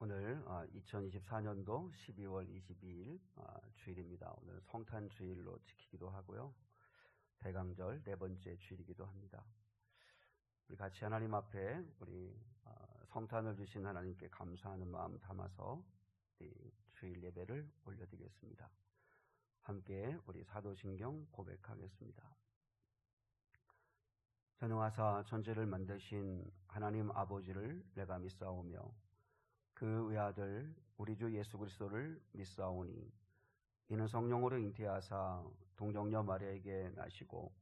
오늘 2024년도 12월 22일 주일입니다. 오늘 성탄 주일로 지키기도 하고요. 대강절 네 번째 주일이기도 합니다. 우리 같이 하나님 앞에 우리 성탄을 주신 하나님께 감사하는 마음 담아서 우리 주일 예배를 올려드리겠습니다. 함께 우리 사도신경 고백하겠습니다. 전능하사 천지를 만드신 하나님 아버지를 내가 믿사오며 그 외아들 우리 주 예수 그리스도를 믿사오니 이는 성령으로 잉태하사 동정녀 마리아에게 나시고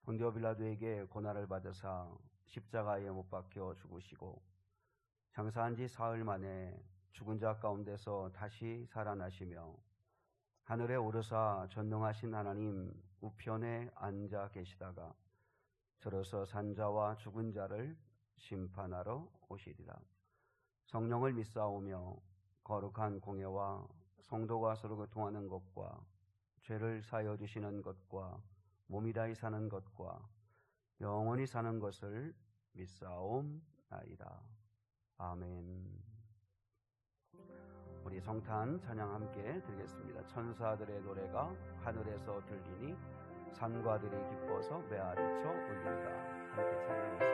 본디오 빌라도에게 고난을 받으사 십자가에 못 박혀 죽으시고 장사한 지 사흘 만에 죽은 자 가운데서 다시 살아나시며 하늘에 오르사 전능하신 하나님 우편에 앉아 계시다가 저로서 산 자와 죽은 자를 심판하러 오시리라. 성령을 믿사오며 거룩한 공예와 성도가 서로 교통하는 것과 죄를 사하여 주시는 것과 몸이 다히 사는 것과 영원히 사는 것을 믿사옵나이다. 아멘. 우리 성탄 찬양 함께 드리겠습니다. 천사들의 노래가 하늘에서 들리니 산과들이 기뻐서 메아리쳐 울린다. 함께 찬양하겠습니다.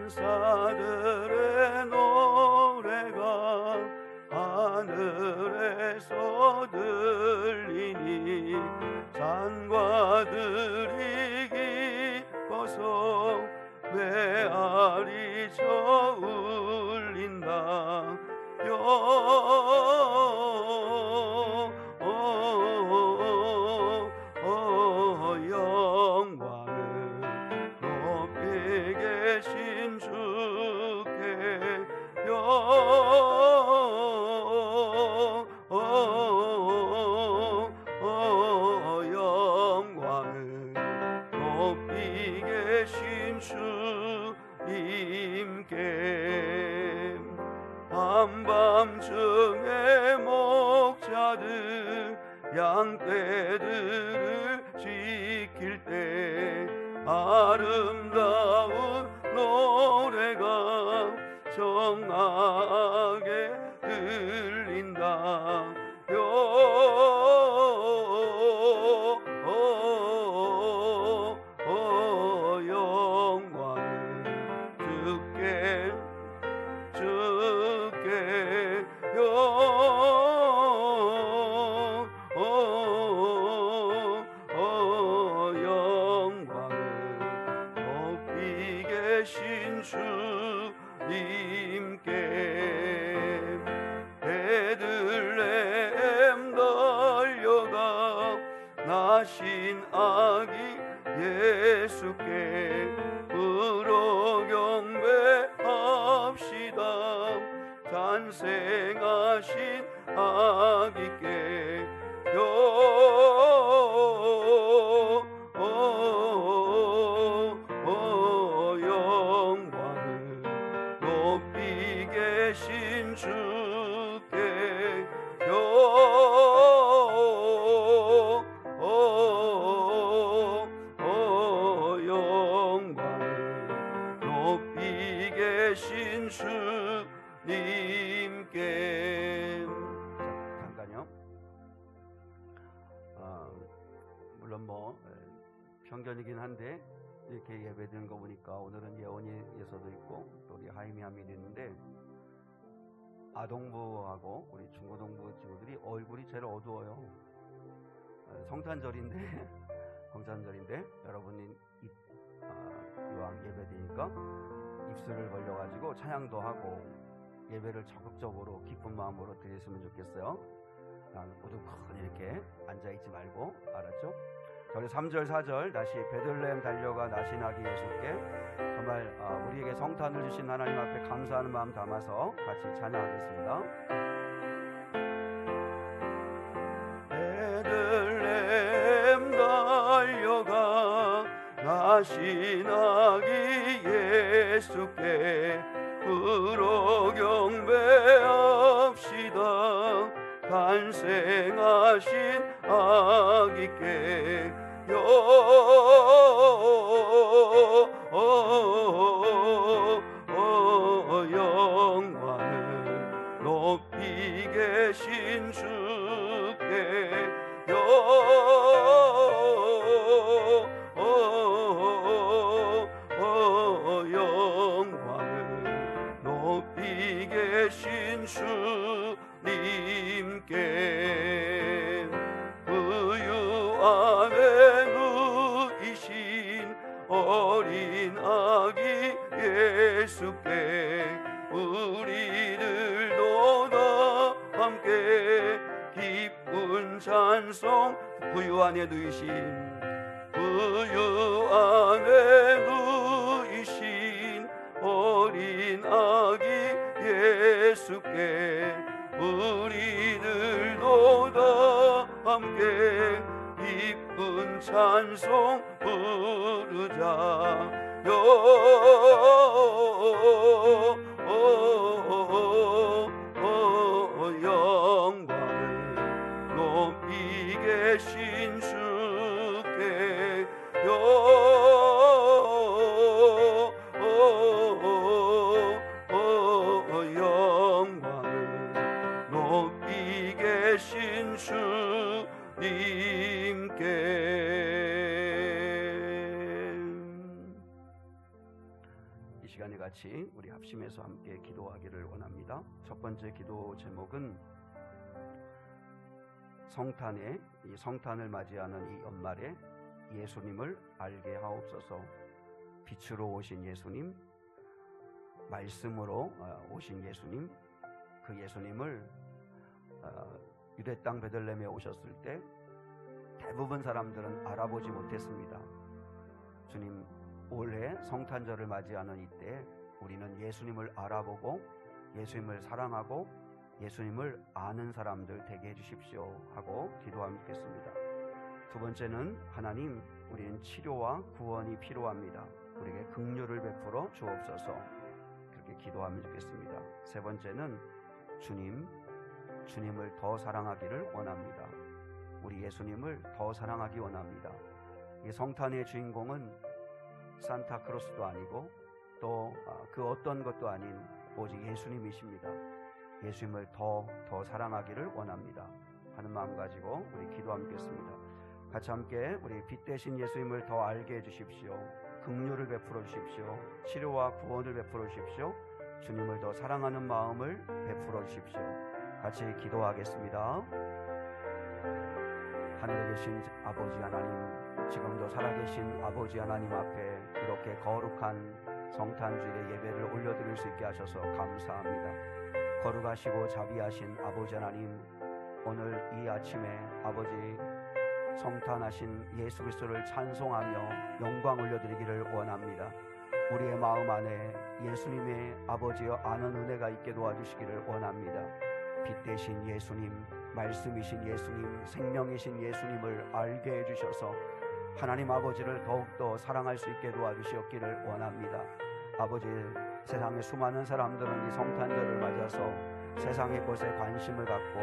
천사들의 노래가 하늘에서 들리니 산과들이 기뻐서 메아리쳐 울린다. 영광을 높이 계신 주께 영광을 높이 계신 주님께 한밤중에 목자들 양떼들을 지킬 때 아름다운 노래가 정하게 들린다. 영광을 주께 영광을 높이 계신 주님께 베들레헴 달려가 나신 아기 예수께 부러 경배합시다. 탄생하신 아기께 영광을 높이 계신 주께 영광을 높이 계신 주님께. 잠깐요. 물론 편견이긴 한데 이렇게 예배드리는 거 보니까 오늘은 예원이에서도 있고 또 우리 하이미아미도 있는데 아동부하고 우리 중고등부 친구들이 얼굴이 제일 어두워요. 성탄절인데 공산절인데 여러분이 이왕 예배드리니까 입술을 벌려가지고 찬양도 하고 예배를 적극적으로 기쁜 마음으로 드렸으면 좋겠어요. 우두커니 이렇게 앉아있지 말고, 알았죠? 자, 우리 3절 4절 다시 베들레헴 달려가 나신 아기 예수께 정말 우리에게 성탄을 주신 하나님 앞에 감사하는 마음 담아서 같이 찬양하겠습니다. 베들레헴 달려가 나신 아기 예수께 부러 경배합시다. 탄생하신 아기께 영광을 높이 계신 주께 영광을 높이 계신 주님께 부유함에 누이신 어린 아기 예수께 우리들도 다 함께 기쁜 찬송 부유 안에 누이신 어린 아기 예수께 우리들도 다 함께 기쁜 찬송 부르자 영광을 높이 계신 주께 영광을 높이 계신 주님께. 이 시간에 같이 우리 합심해서 함께 기도하기를 원합니다. 첫 번째 기도 제목은 이 성탄을 맞이하는 이 연말에 예수님을 알게 하옵소서. 빛으로 오신 예수님, 말씀으로 오신 예수님, 그 예수님을 유대 땅 베들레헴에 오셨을 때 대부분 사람들은 알아보지 못했습니다. 주님, 올해 성탄절을 맞이하는 이때 우리는 예수님을 알아보고 예수님을 사랑하고 예수님을 아는 사람들 되게 해주십시오 하고 기도하면 좋겠습니다. 두 번째는 하나님, 우리는 치료와 구원이 필요합니다. 우리에게 긍휼을 베풀어 주옵소서. 그렇게 기도하면 좋겠습니다. 세 번째는 주님을 더 사랑하기를 원합니다. 우리 예수님을 더 사랑하기 원합니다. 이 성탄의 주인공은 산타크로스도 아니고 또 그 어떤 것도 아닌 오직 예수님이십니다. 예수님을 더 사랑하기를 원합니다 하는 마음 가지고 우리 기도하겠습니다. 같이 함께 우리 빛 대신 예수님을 더 알게 해주십시오. 긍휼을 베풀어 주십시오. 치료와 구원을 베풀어 주십시오. 주님을 더 사랑하는 마음을 베풀어 주십시오. 같이 기도하겠습니다. 하늘에 계신 아버지 하나님, 지금도 살아계신 아버지 하나님 앞에 이렇게 거룩한 성탄주일의 예배를 올려드릴 수 있게 하셔서 감사합니다. 거룩하시고 자비하신 아버지 하나님, 오늘 이 아침에 아버지 성탄하신 예수 그리스도를 찬송하며 영광 올려드리기를 원합니다. 우리의 마음 안에 예수님의 아버지여 아는 은혜가 있게 도와주시기를 원합니다. 빛 대신 예수님, 말씀이신 예수님, 생명이신 예수님을 알게 해주셔서 하나님 아버지를 더욱더 사랑할 수 있게 도와주시옵기를 원합니다. 아버지, 세상의 수많은 사람들은 이 성탄절을 맞아서 세상의 것에 관심을 갖고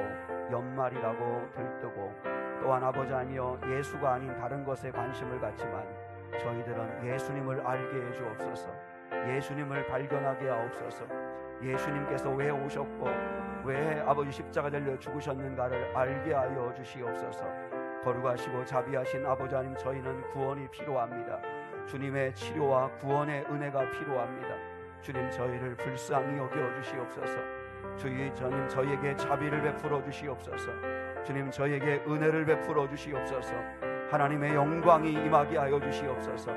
연말이라고 들뜨고 또한 아버지 아니여 예수가 아닌 다른 것에 관심을 갖지만 저희들은 예수님을 알게 해주옵소서. 예수님을 발견하게 하옵소서. 예수님께서 왜 오셨고 왜 아버지 십자가 달려 죽으셨는가를 알게 하여 주시옵소서. 거룩하시고 자비하신 아버지 하나님, 저희는 구원이 필요합니다. 주님의 치료와 구원의 은혜가 필요합니다. 주님, 저희를 불쌍히 여겨 주시옵소서. 주님, 저희에게 자비를 베풀어 주시옵소서. 주님, 저희에게 은혜를 베풀어 주시옵소서. 하나님의 영광이 임하게 하여 주시옵소서.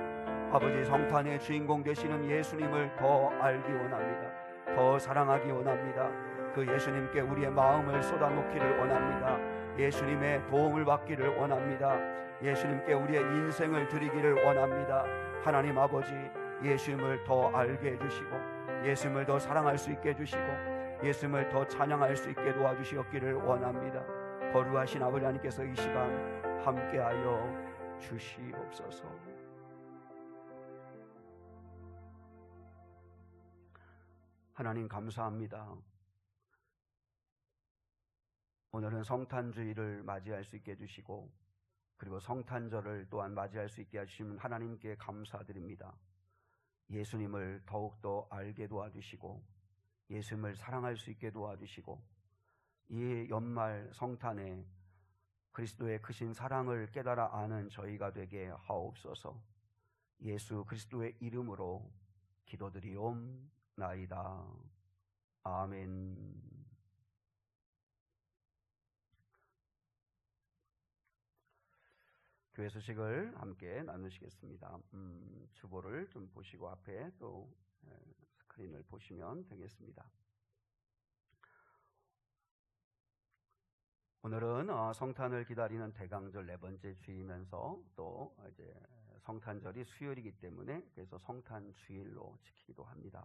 아버지, 성탄의 주인공 되시는 예수님을 더 알기 원합니다. 더 사랑하기 원합니다. 그 예수님께 우리의 마음을 쏟아놓기를 원합니다. 예수님의 도움을 받기를 원합니다. 예수님께 우리의 인생을 드리기를 원합니다. 하나님 아버지, 예수님을 더 알게 해주시고 예수님을 더 사랑할 수 있게 해주시고 예수님을 더 찬양할 수 있게 도와주시옵기를 원합니다. 거룩하신 아버지 하나님께서 이 시간 함께하여 주시옵소서. 하나님 감사합니다. 오늘은 성탄주의를 맞이할 수 있게 해주시고 그리고 성탄절을 또한 맞이할 수 있게 하시면 하나님께 감사드립니다. 예수님을 더욱더 알게 도와주시고 예수님을 사랑할 수 있게 도와주시고 이 연말 성탄에 그리스도의 크신 사랑을 깨달아 아는 저희가 되게 하옵소서. 예수 그리스도의 이름으로 기도드리옵나이다. 아멘. 교회 소식을 함께 나누시겠습니다. 주보를 좀 보시고 앞에 또 스크린을 보시면 되겠습니다. 오늘은 성탄을 기다리는 대강절 4번째 주이면서 또 이제 성탄절이 수요일이기 때문에 그래서 성탄 주일로 지키기도 합니다.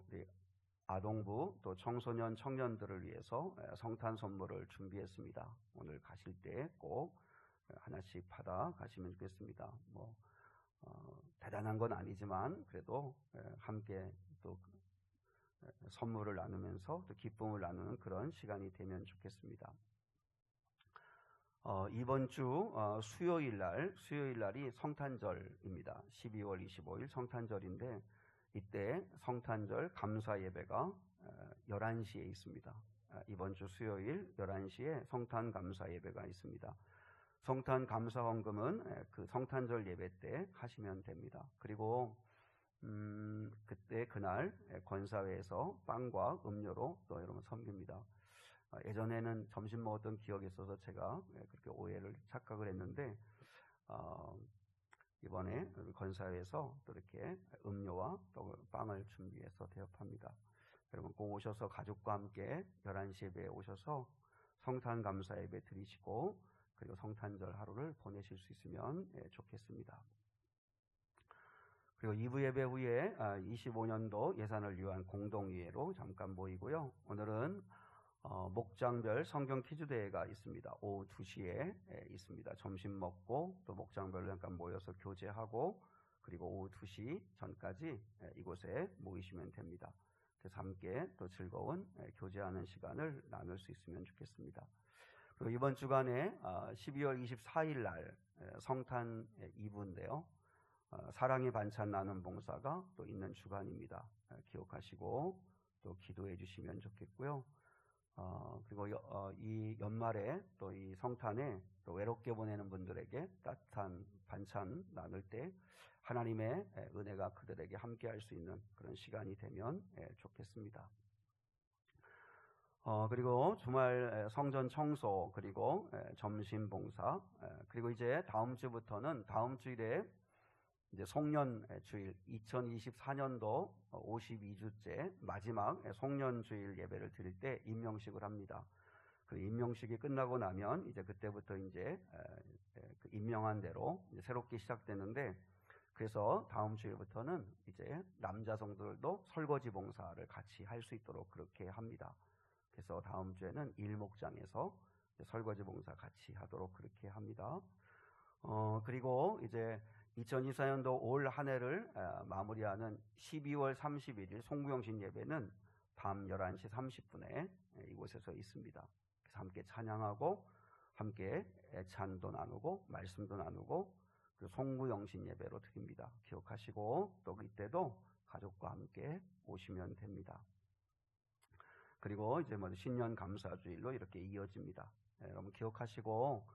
우리 아동부 또 청소년 청년들을 위해서 성탄 선물을 준비했습니다. 오늘 가실 때 꼭 하나씩 받아 가시면 좋겠습니다. 대단한 건 아니지만 그래도 함께 또 선물을 나누면서 또 기쁨을 나누는 그런 시간이 되면 좋겠습니다. 이번 주 수요일 날이 성탄절입니다. 12월 25일 성탄절인데 이때 성탄절 감사 예배가 11시에 있습니다. 이번 주 수요일 11시에 성탄 감사 예배가 있습니다. 성탄 감사 헌금은 그 성탄절 예배 때 하시면 됩니다. 그리고 그때 그날 권사회에서 빵과 음료로 또 여러분 섬깁니다. 예전에는 점심 먹었던 기억이 있어서 제가 그렇게 오해를 착각을 했는데 이번에 권사회에서 또 이렇게 음료와 또 빵을 준비해서 대접합니다. 여러분 꼭 오셔서 가족과 함께 11시 예배에 오셔서 성탄 감사 예배 드리시고 그리고 성탄절 하루를 보내실 수 있으면 좋겠습니다. 그리고 2부 예배 후에 25년도 예산을 위한 공동의회로 잠깐 모이고요. 오늘은 목장별 성경 퀴즈 대회가 있습니다. 오후 2시에 있습니다. 점심 먹고 또 목장별로 잠깐 모여서 교제하고 그리고 오후 2시 전까지 이곳에 모이시면 됩니다. 그래서 함께 또 즐거운 교제하는 시간을 나눌 수 있으면 좋겠습니다. 그리고 이번 주간에 12월 24일 날 성탄 2부인데요. 사랑의 반찬 나눔 봉사가 또 있는 주간입니다. 기억하시고 또 기도해 주시면 좋겠고요. 그리고 이 연말에 또 이 성탄에 또 외롭게 보내는 분들에게 따뜻한 반찬 나눌 때 하나님의 은혜가 그들에게 함께 할 수 있는 그런 시간이 되면 좋겠습니다. 그리고 주말 성전 청소 그리고 점심 봉사 그리고 이제 다음 주부터는 다음 주일에 이제 송년 주일 2024년도 52주째 마지막 송년 주일 예배를 드릴 때 임명식을 합니다. 그 임명식이 끝나고 나면 이제 그때부터 이제 그 임명한 대로 이제 새롭게 시작되는데 그래서 다음 주일부터는 이제 남자 성도들도 설거지 봉사를 같이 할 수 있도록 그렇게 합니다. 그래서 다음 주에는 일목장에서 설거지 봉사 같이 하도록 그렇게 합니다. 그리고 이제 2024년도 올 한 해를 마무리하는 12월 31일 송구영신 예배는 밤 11시 30분에 이곳에서 있습니다. 그래서 함께 찬양하고 함께 애찬도 나누고 말씀도 나누고 그 송구영신 예배로 드립니다. 기억하시고 또 이때도 가족과 함께 오시면 됩니다. 그리고 이제 신년 감사주일로 이렇게 이어집니다. 여러분 기억하시고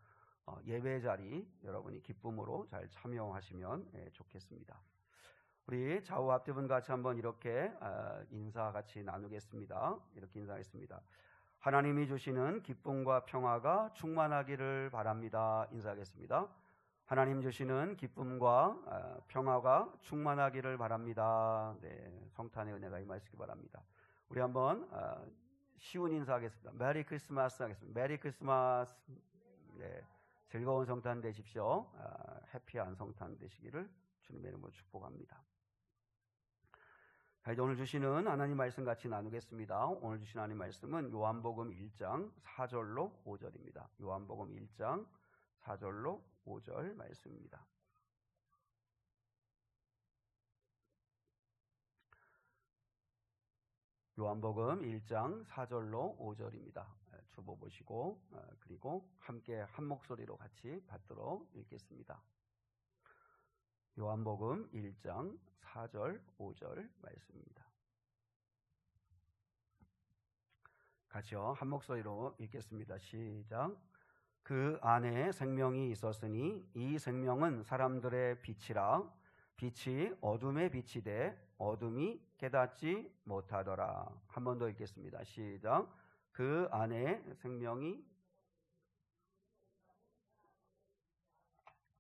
예배 자리 여러분이 기쁨으로 잘 참여하시면 좋겠습니다. 우리 좌우 앞뒤분 같이 한번 이렇게 인사 같이 나누겠습니다. 이렇게 인사하겠습니다. 하나님이 주시는 기쁨과 평화가 충만하기를 바랍니다. 인사하겠습니다. 하나님 주시는 기쁨과 평화가 충만하기를 바랍니다. 네, 성탄의 은혜가 임하시기 바랍니다. 우리 한번 쉬운 인사하겠습니다. 메리 크리스마스 하겠습니다. 메리 크리스마스. 네, 즐거운 성탄 되십시오. 해피한 성탄 되시기를 주님의 이름으로 축복합니다. 이제 오늘 주시는 하나님 말씀 같이 나누겠습니다. 오늘 주신 하나님 말씀은 요한복음 1장 4절로 5절입니다. 요한복음 1장 4절로 5절 말씀입니다. 요한복음 1장 4절로 5절입니다. 유튜브 보시고 그리고 함께 한 목소리로 같이 받도록 읽겠습니다. 요한복음 1장 4절 5절 말씀입니다. 같이요, 한 목소리로 읽겠습니다. 시작. 그 안에 생명이 있었으니 이 생명은 사람들의 빛이라. 빛이 어둠에 비치되 어둠이 깨닫지 못하더라. 한 번 더 읽겠습니다. 시작. 그 안에 생명이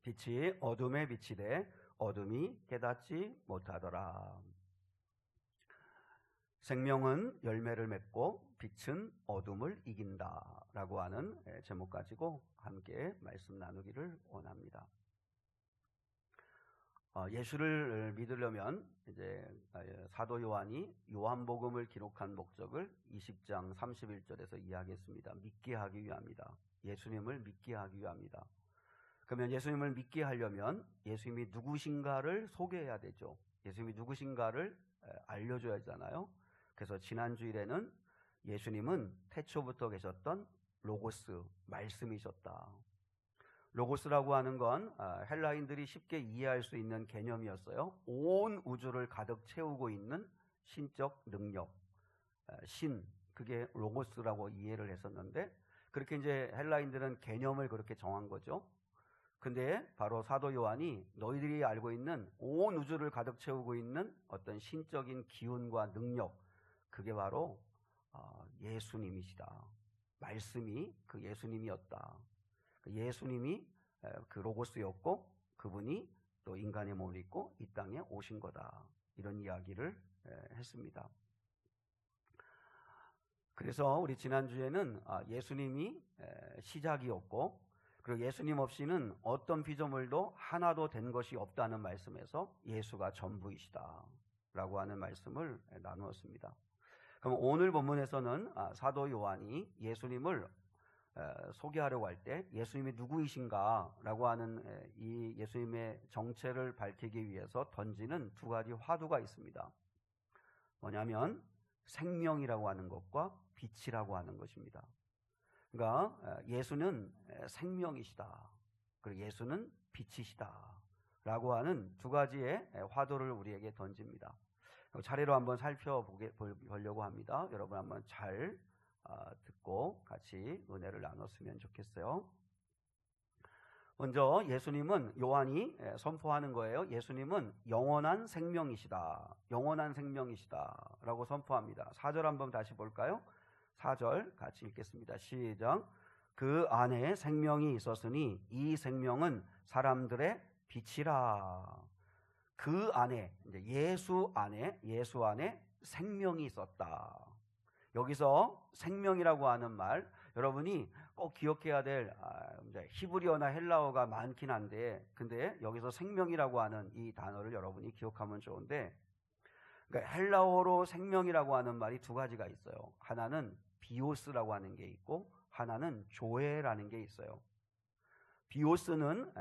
빛이 어둠에 비치되 어둠이 깨닫지 못하더라. 생명은 열매를 맺고 빛은 어둠을 이긴다 라고 하는 제목 가지고 함께 말씀 나누기를 원합니다. 예수를 믿으려면 이제 사도 요한이 요한복음을 기록한 목적을 20장 31절에서 이야기했습니다. 믿게 하기 위함이다. 예수님을 믿게 하기 위함이다. 그러면 예수님을 믿게 하려면 예수님이 누구신가를 소개해야 되죠. 예수님이 누구신가를 알려줘야 하잖아요. 그래서 지난 주일에는 예수님은 태초부터 계셨던 로고스, 말씀이셨다. 로고스라고 하는 건 헬라인들이 쉽게 이해할 수 있는 개념이었어요. 온 우주를 가득 채우고 있는 신적 능력, 신, 그게 로고스라고 이해를 했었는데, 그렇게 이제 헬라인들은 개념을 그렇게 정한 거죠. 근데 바로 사도 요한이 너희들이 알고 있는 온 우주를 가득 채우고 있는 어떤 신적인 기운과 능력, 그게 바로 예수님이시다. 말씀이 그 예수님이었다. 예수님이 그 로고스였고 그분이 또 인간의 몸을 입고 이 땅에 오신 거다. 이런 이야기를 했습니다. 그래서 우리 지난주에는 예수님이 시작이었고, 그리고 예수님 없이는 어떤 피조물도 하나도 된 것이 없다는 말씀에서 예수가 전부이시다 라고 하는 말씀을 나누었습니다. 그럼 오늘 본문에서는 사도 요한이 예수님을 소개하려고 할 때 예수님이 누구이신가 라고 하는 이 예수님의 정체를 밝히기 위해서 던지는 두 가지 화두가 있습니다. 뭐냐면 생명이라고 하는 것과 빛이라고 하는 것입니다. 그러니까 예수는 생명이시다. 그리고 예수는 빛이시다 라고 하는 두 가지의 화두를 우리에게 던집니다. 차례로 한번 살펴보려고 합니다. 여러분 한번 잘 듣고 같이 은혜를 나눴으면 좋겠어요. 먼저 예수님은, 요한이 선포하는 거예요. 예수님은 영원한 생명이시다. 영원한 생명이시다 라고 선포합니다. 4절 한번 다시 볼까요? 4절 같이 읽겠습니다. 시작. 그 안에 생명이 있었으니 이 생명은 사람들의 빛이라. 그 안에, 이제 예수 안에 생명이 있었다. 여기서 생명이라고 하는 말, 여러분이 꼭 기억해야 될 히브리어나 헬라어가 많긴 한데, 근데 여기서 생명이라고 하는 이 단어를 여러분이 기억하면 좋은데, 그러니까 헬라어로 생명이라고 하는 말이 두 가지가 있어요. 하나는 비오스라고 하는 게 있고, 하나는 조에라는 게 있어요. 비오스는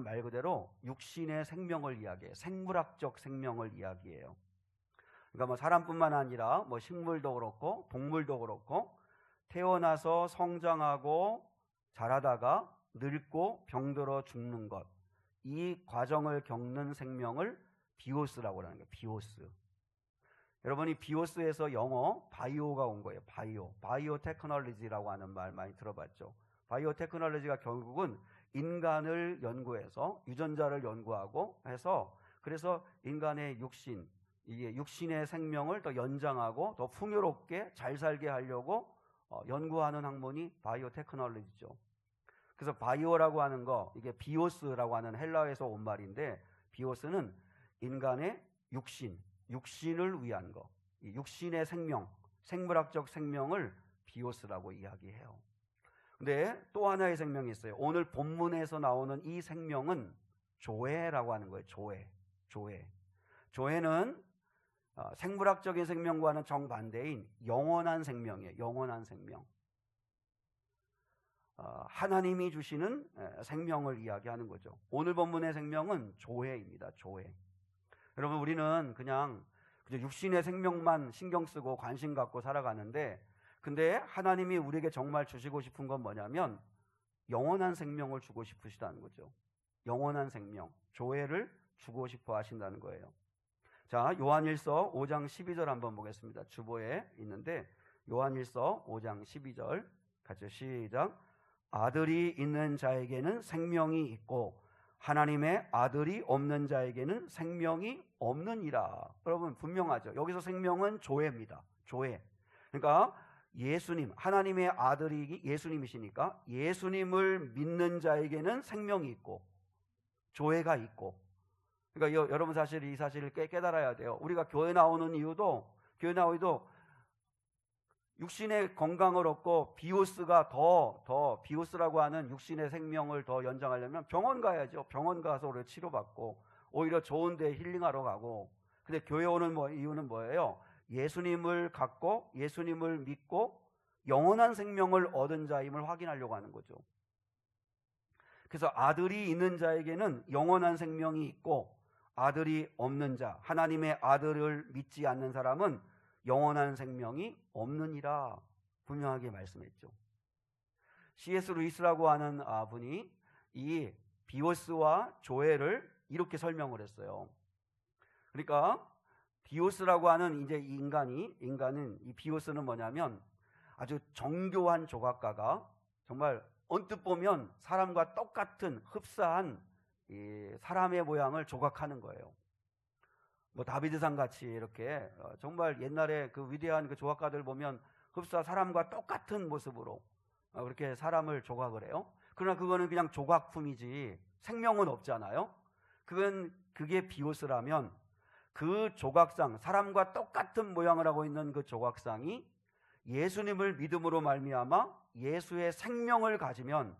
말 그대로 육신의 생명을 이야기해요. 생물학적 생명을 이야기해요. 그러니까 뭐 사람뿐만 아니라 뭐 식물도 그렇고 동물도 그렇고 태어나서 성장하고 자라다가 늙고 병들어 죽는 것, 이 과정을 겪는 생명을 비오스라고 하는 거예요. 비오스. 여러분이 비오스에서 영어 바이오가 온 거예요. 바이오 테크놀로지라고 하는 말 많이 들어봤죠. 바이오 테크놀로지가 결국은 인간을 연구해서 유전자를 연구하고 해서, 그래서 인간의 육신, 이게 육신의 생명을 더 연장하고 더 풍요롭게 잘 살게 하려고 연구하는 학문이 바이오 테크놀로지죠. 그래서 바이오라고 하는 거, 이게 비오스라고 하는 헬라어에서 온 말인데, 비오스는 인간의 육신을 위한 거, 이 육신의 생명, 생물학적 생명을 비오스라고 이야기해요. 근데 또 하나의 생명이 있어요. 오늘 본문에서 나오는 이 생명은 조에라고 하는 거예요. 조에는 생물학적인 생명과는 정반대인 영원한 생명이에요. 영원한 생명. 하나님이 주시는 생명을 이야기하는 거죠. 오늘 본문의 생명은 조에입니다. 조에. 여러분, 우리는 그냥 육신의 생명만 신경 쓰고 관심 갖고 살아가는데, 근데 하나님이 우리에게 정말 주시고 싶은 건 뭐냐면 영원한 생명을 주고 싶으시다는 거죠. 영원한 생명, 조회를 주고 싶어 하신다는 거예요. 자, 요한일서 5장 12절 한번 보겠습니다. 주보에 있는데 요한일서 5장 12절 같이 시작. 아들이 있는 자에게는 생명이 있고 하나님의 아들이 없는 자에게는 생명이 없느니라. 여러분 분명하죠. 여기서 생명은 조회입니다. 조회. 그러니까 예수님, 하나님의 아들이 예수님이시니까 예수님을 믿는 자에게는 생명이 있고 조회가 있고. 그러니까 여러분 사실 이 사실을 깨달아야 돼요. 우리가 교회 나오는 이유도 육신의 건강을 얻고 비오스가 더 비오스라고 하는 육신의 생명을 더 연장하려면 병원 가야죠. 병원 가서 우리가 치료받고 오히려 좋은 데 힐링하러 가고. 근데 교회 오는 이유는 뭐예요? 예수님을 갖고 예수님을 믿고 영원한 생명을 얻은 자임을 확인하려고 하는 거죠. 그래서 아들이 있는 자에게는 영원한 생명이 있고 아들이 없는 자, 하나님의 아들을 믿지 않는 사람은 영원한 생명이 없느니라 분명하게 말씀했죠. C.S. 루이스라고 하는 분이 이 비오스와 조회를 이렇게 설명을 했어요. 그러니까 비오스라고 하는 이제 인간은 이 비오스는 뭐냐면 아주 정교한 조각가가 정말 언뜻 보면 사람과 똑같은 흡사한 이 사람의 모양을 조각하는 거예요. 뭐 다비드상 같이 이렇게 정말 옛날에 그 위대한 그 조각가들 보면 흡사 사람과 똑같은 모습으로 그렇게 사람을 조각을 해요. 그러나 그거는 그냥 조각품이지 생명은 없잖아요. 그게 비오스라면 그 조각상, 사람과 똑같은 모양을 하고 있는 그 조각상이 예수님을 믿음으로 말미암아 예수의 생명을 가지면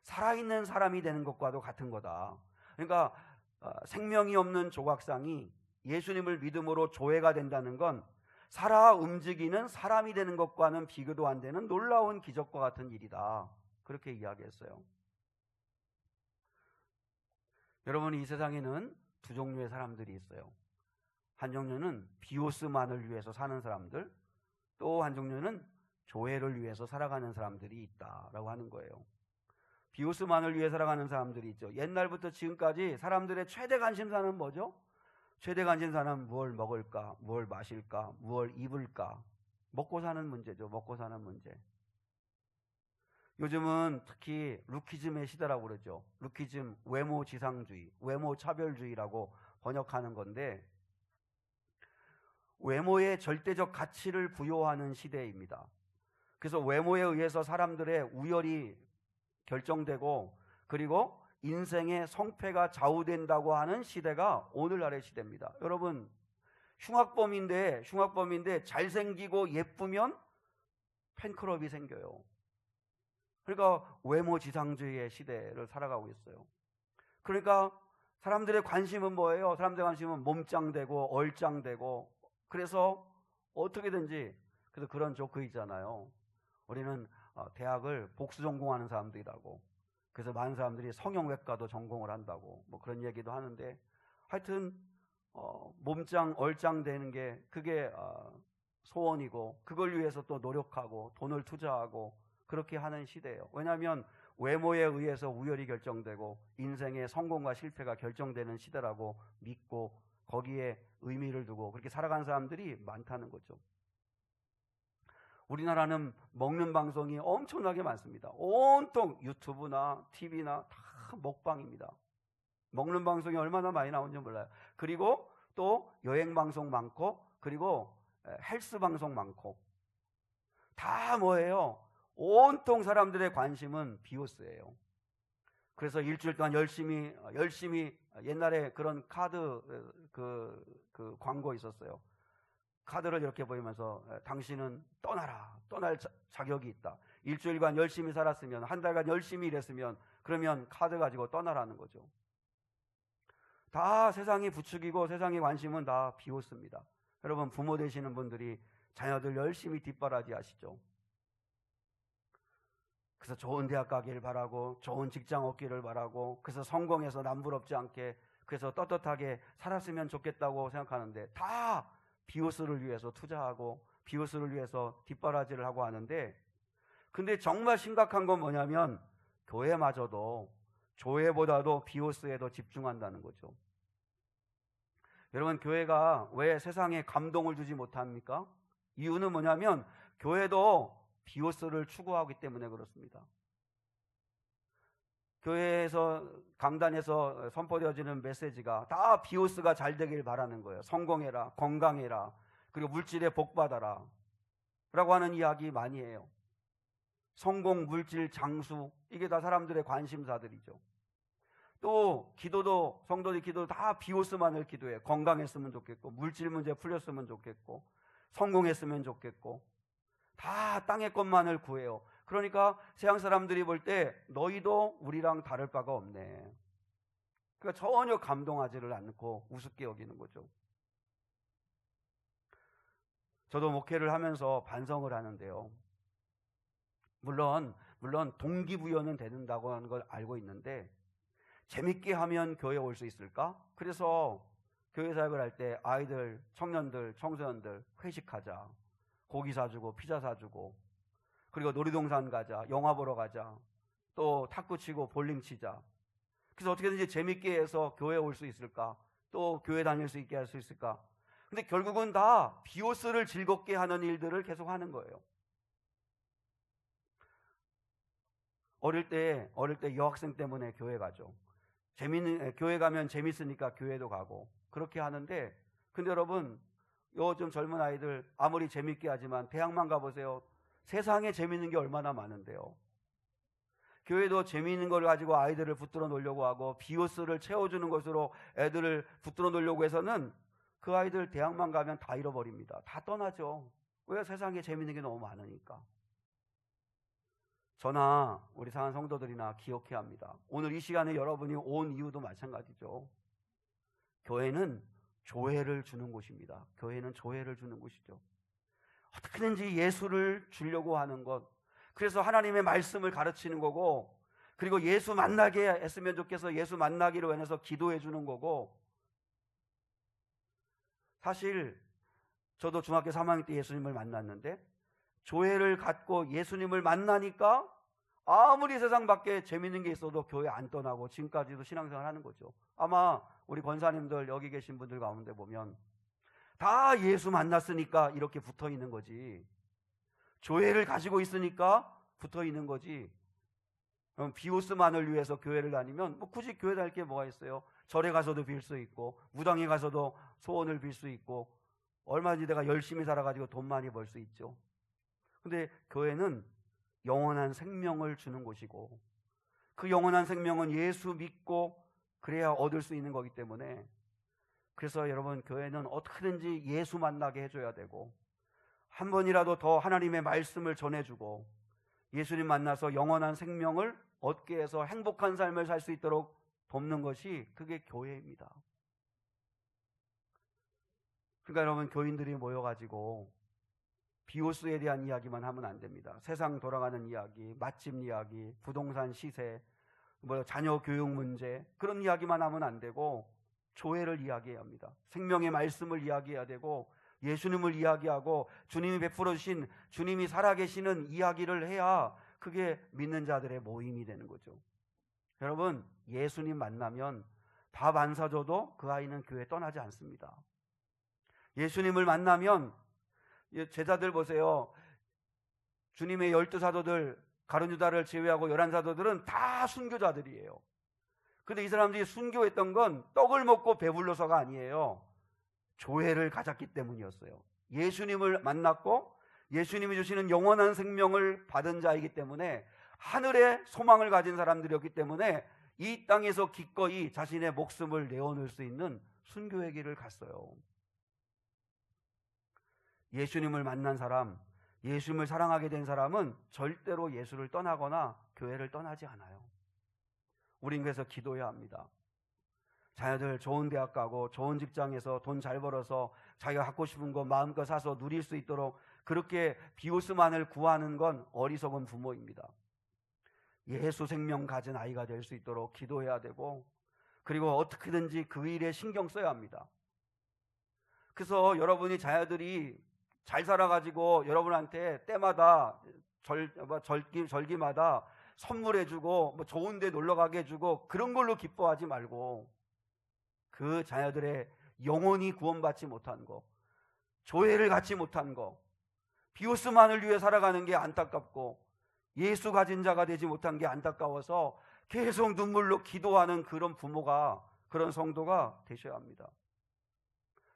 살아있는 사람이 되는 것과도 같은 거다. 그러니까 생명이 없는 조각상이 예수님을 믿음으로 조회가 된다는 건 살아 움직이는 사람이 되는 것과는 비교도 안 되는 놀라운 기적과 같은 일이다. 그렇게 이야기했어요. 여러분, 이 세상에는 두 종류의 사람들이 있어요. 한 종류는 비오스만을 위해서 사는 사람들, 또 한 종류는 조회를 위해서 살아가는 사람들이 있다라고 하는 거예요. 비오스만을 위해 살아가는 사람들이 있죠. 옛날부터 지금까지 사람들의 최대 관심사는 뭐죠? 최대 관심사는 무엇을 먹을까, 무엇을 마실까, 무엇을 입을까. 먹고 사는 문제죠. 먹고 사는 문제. 요즘은 특히 루키즘의 시대라고 그러죠. 루키즘, 외모 지상주의, 외모 차별주의라고 번역하는 건데 외모에 절대적 가치를 부여하는 시대입니다. 그래서 외모에 의해서 사람들의 우열이 결정되고 그리고 인생의 성패가 좌우된다고 하는 시대가 오늘날의 시대입니다. 여러분, 흉악범인데 잘생기고 예쁘면 팬클럽이 생겨요. 그러니까 외모 지상주의의 시대를 살아가고 있어요. 그러니까 사람들의 관심은 뭐예요? 사람들의 관심은 몸짱되고 얼짱되고 그래서 어떻게든지 그래서 그런 조크 있잖아요. 우리는 대학을 복수 전공하는 사람들이라고. 그래서 많은 사람들이 성형외과도 전공을 한다고 뭐 그런 얘기도 하는데 하여튼 몸짱 얼짱 되는 게 그게 소원이고 그걸 위해서 또 노력하고 돈을 투자하고 그렇게 하는 시대예요. 왜냐하면 외모에 의해서 우열이 결정되고 인생의 성공과 실패가 결정되는 시대라고 믿고 거기에 의미를 두고 그렇게 살아가는 사람들이 많다는 거죠. 우리나라는 먹는 방송이 엄청나게 많습니다. 온통 유튜브나 TV나 다 먹방입니다. 먹는 방송이 얼마나 많이 나오는지 몰라요. 그리고 또 여행 방송 많고 그리고 헬스 방송 많고 다 뭐예요? 온통 사람들의 관심은 비오스예요. 그래서 일주일 동안 열심히 옛날에 그런 카드 그 광고 있었어요. 카드를 이렇게 보이면서 당신은 떠날 자격이 있다. 일주일간 열심히 살았으면 한 달간 열심히 일했으면 그러면 카드 가지고 떠나라는 거죠. 다 세상이 부추기고 세상의 관심은 다 비오스입니다. 여러분 부모 되시는 분들이 자녀들 열심히 뒷바라지 하시죠. 그래서 좋은 대학 가기를 바라고 좋은 직장 얻기를 바라고 그래서 성공해서 남부럽지 않게 그래서 떳떳하게 살았으면 좋겠다고 생각하는데 다 비오스를 위해서 투자하고 비오스를 위해서 뒷바라지를 하고 하는데, 근데 정말 심각한 건 뭐냐면 교회마저도 조회보다도 비오스에 더 집중한다는 거죠. 여러분, 교회가 왜 세상에 감동을 주지 못합니까? 이유는 뭐냐면 교회도 비오스를 추구하기 때문에 그렇습니다. 교회에서 강단에서 선포되어지는 메시지가 다 비오스가 잘 되길 바라는 거예요. 성공해라, 건강해라, 그리고 물질에 복 받아라 라고 하는 이야기 많이 해요. 성공, 물질, 장수, 이게 다 사람들의 관심사들이죠. 또 기도도, 성도들 기도 다 비오스만을 기도해요. 건강했으면 좋겠고, 물질 문제 풀렸으면 좋겠고, 성공했으면 좋겠고, 다 땅의 것만을 구해요. 그러니까 세상 사람들이 볼 때 너희도 우리랑 다를 바가 없네. 그러니까 전혀 감동하지를 않고 우습게 여기는 거죠. 저도 목회를 하면서 반성을 하는데요. 물론 동기부여는 된다고 하는 걸 알고 있는데, 재밌게 하면 교회에 올 수 있을까? 그래서 교회 사역을 할 때 아이들, 청년들, 청소년들 회식하자, 고기 사주고 피자 사주고, 그리고 놀이동산 가자, 영화 보러 가자, 또 탁구 치고 볼링 치자. 그래서 어떻게든지 재밌게 해서 교회에 올 수 있을까? 또 교회 다닐 수 있게 할 수 있을까? 근데 결국은 다 비오스를 즐겁게 하는 일들을 계속 하는 거예요. 어릴 때 여학생 때문에 교회 가죠. 교회 가면 재밌으니까 교회도 가고 그렇게 하는데, 근데 여러분, 요즘 젊은 아이들 아무리 재밌게 하지만 대학만 가보세요. 세상에 재밌는 게 얼마나 많은데요. 교회도 재미있는 걸 가지고 아이들을 붙들어 놓으려고 하고 비오스를 채워주는 것으로 애들을 붙들어 놓으려고 해서는 그 아이들 대학만 가면 다 잃어버립니다. 다 떠나죠. 왜? 세상에 재미있는 게 너무 많으니까. 저나 우리 사랑하는 성도들이나 기억해야 합니다. 오늘 이 시간에 여러분이 온 이유도 마찬가지죠. 교회는 조회를 주는 곳입니다. 교회는 조회를 주는 곳이죠. 어떻게든지 예수를 주려고 하는 것, 그래서 하나님의 말씀을 가르치는 거고, 그리고 예수 만나게 했으면 좋겠어 예수 만나기로 해서 기도해 주는 거고. 사실 저도 중학교 3학년 때 예수님을 만났는데, 조회를 갖고 예수님을 만나니까 아무리 세상 밖에 재밌는 게 있어도 교회 안 떠나고 지금까지도 신앙생활 하는 거죠. 아마 우리 권사님들 여기 계신 분들 가운데 보면 다 예수 만났으니까 이렇게 붙어 있는 거지, 조회를 가지고 있으니까 붙어 있는 거지. 그럼 비오스만을 위해서 교회를 다니면 뭐 굳이 교회 다닐 게 뭐가 있어요? 절에 가서도 빌 수 있고, 무당에 가서도 소원을 빌 수 있고, 얼마든지 내가 열심히 살아가지고 돈 많이 벌 수 있죠. 근데 교회는 영원한 생명을 주는 곳이고, 그 영원한 생명은 예수 믿고 그래야 얻을 수 있는 거기 때문에, 그래서 여러분, 교회는 어떻게든지 예수 만나게 해줘야 되고, 한 번이라도 더 하나님의 말씀을 전해주고 예수님 만나서 영원한 생명을 얻게 해서 행복한 삶을 살 수 있도록 돕는 것이, 그게 교회입니다. 그러니까 여러분, 교인들이 모여가지고 비오스에 대한 이야기만 하면 안 됩니다. 세상 돌아가는 이야기, 맛집 이야기, 부동산 시세, 자녀 교육 문제, 그런 이야기만 하면 안 되고 조회를 이야기해야 합니다. 생명의 말씀을 이야기해야 되고, 예수님을 이야기하고 주님이 베풀어 주신, 주님이 살아계시는 이야기를 해야 그게 믿는 자들의 모임이 되는 거죠. 여러분, 예수님 만나면 밥 안 사줘도 그 아이는 교회 떠나지 않습니다. 예수님을 만나면, 제자들 보세요. 주님의 12사도들, 가룟 유다를 제외하고 11사도들은 다 순교자들이에요. 근데 이 사람들이 순교했던 건 떡을 먹고 배불러서가 아니에요. 조회를 가졌기 때문이었어요. 예수님을 만났고 예수님이 주시는 영원한 생명을 받은 자이기 때문에, 하늘의 소망을 가진 사람들이었기 때문에 이 땅에서 기꺼이 자신의 목숨을 내어놓을 수 있는 순교의 길을 갔어요. 예수님을 만난 사람, 예수님을 사랑하게 된 사람은 절대로 예수를 떠나거나 교회를 떠나지 않아요. 우린 그래서 기도해야 합니다. 자녀들 좋은 대학 가고 좋은 직장에서 돈 잘 벌어서 자기가 갖고 싶은 거 마음껏 사서 누릴 수 있도록 그렇게 비오스만을 구하는 건 어리석은 부모입니다. 예수 생명 가진 아이가 될 수 있도록 기도해야 되고, 그리고 어떻게든지 그 일에 신경 써야 합니다. 그래서 여러분이 자녀들이 잘 살아가지고 여러분한테 때마다 절기마다 선물해주고 뭐 좋은 데 놀러가게 해주고 그런 걸로 기뻐하지 말고 그 자녀들의 영혼이 구원받지 못한 거, 교회를 갖지 못한 거, 비오스만을 위해 살아가는 게 안타깝고 예수 가진 자가 되지 못한 게 안타까워서 계속 눈물로 기도하는 그런 부모가, 그런 성도가 되셔야 합니다.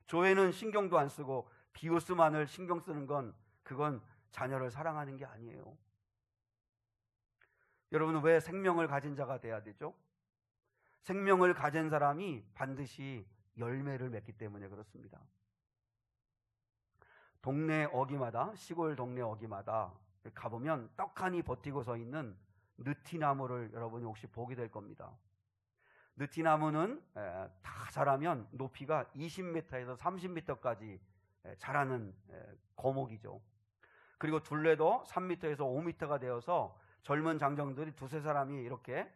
교회는 신경도 안 쓰고 비오스만을 신경 쓰는 건 그건 자녀를 사랑하는 게 아니에요. 여러분은 왜 생명을 가진 자가 돼야 되죠? 생명을 가진 사람이 반드시 열매를 맺기 때문에 그렇습니다. 동네 어귀마다, 시골 동네 어귀마다 가보면 떡하니 버티고 서 있는 느티나무를 여러분이 혹시 보게 될 겁니다. 느티나무는 다 자라면 높이가 20m에서 30m까지 자라는 거목이죠. 그리고 둘레도 3m에서 5m가 되어서 젊은 장정들이 두세 사람이 이렇게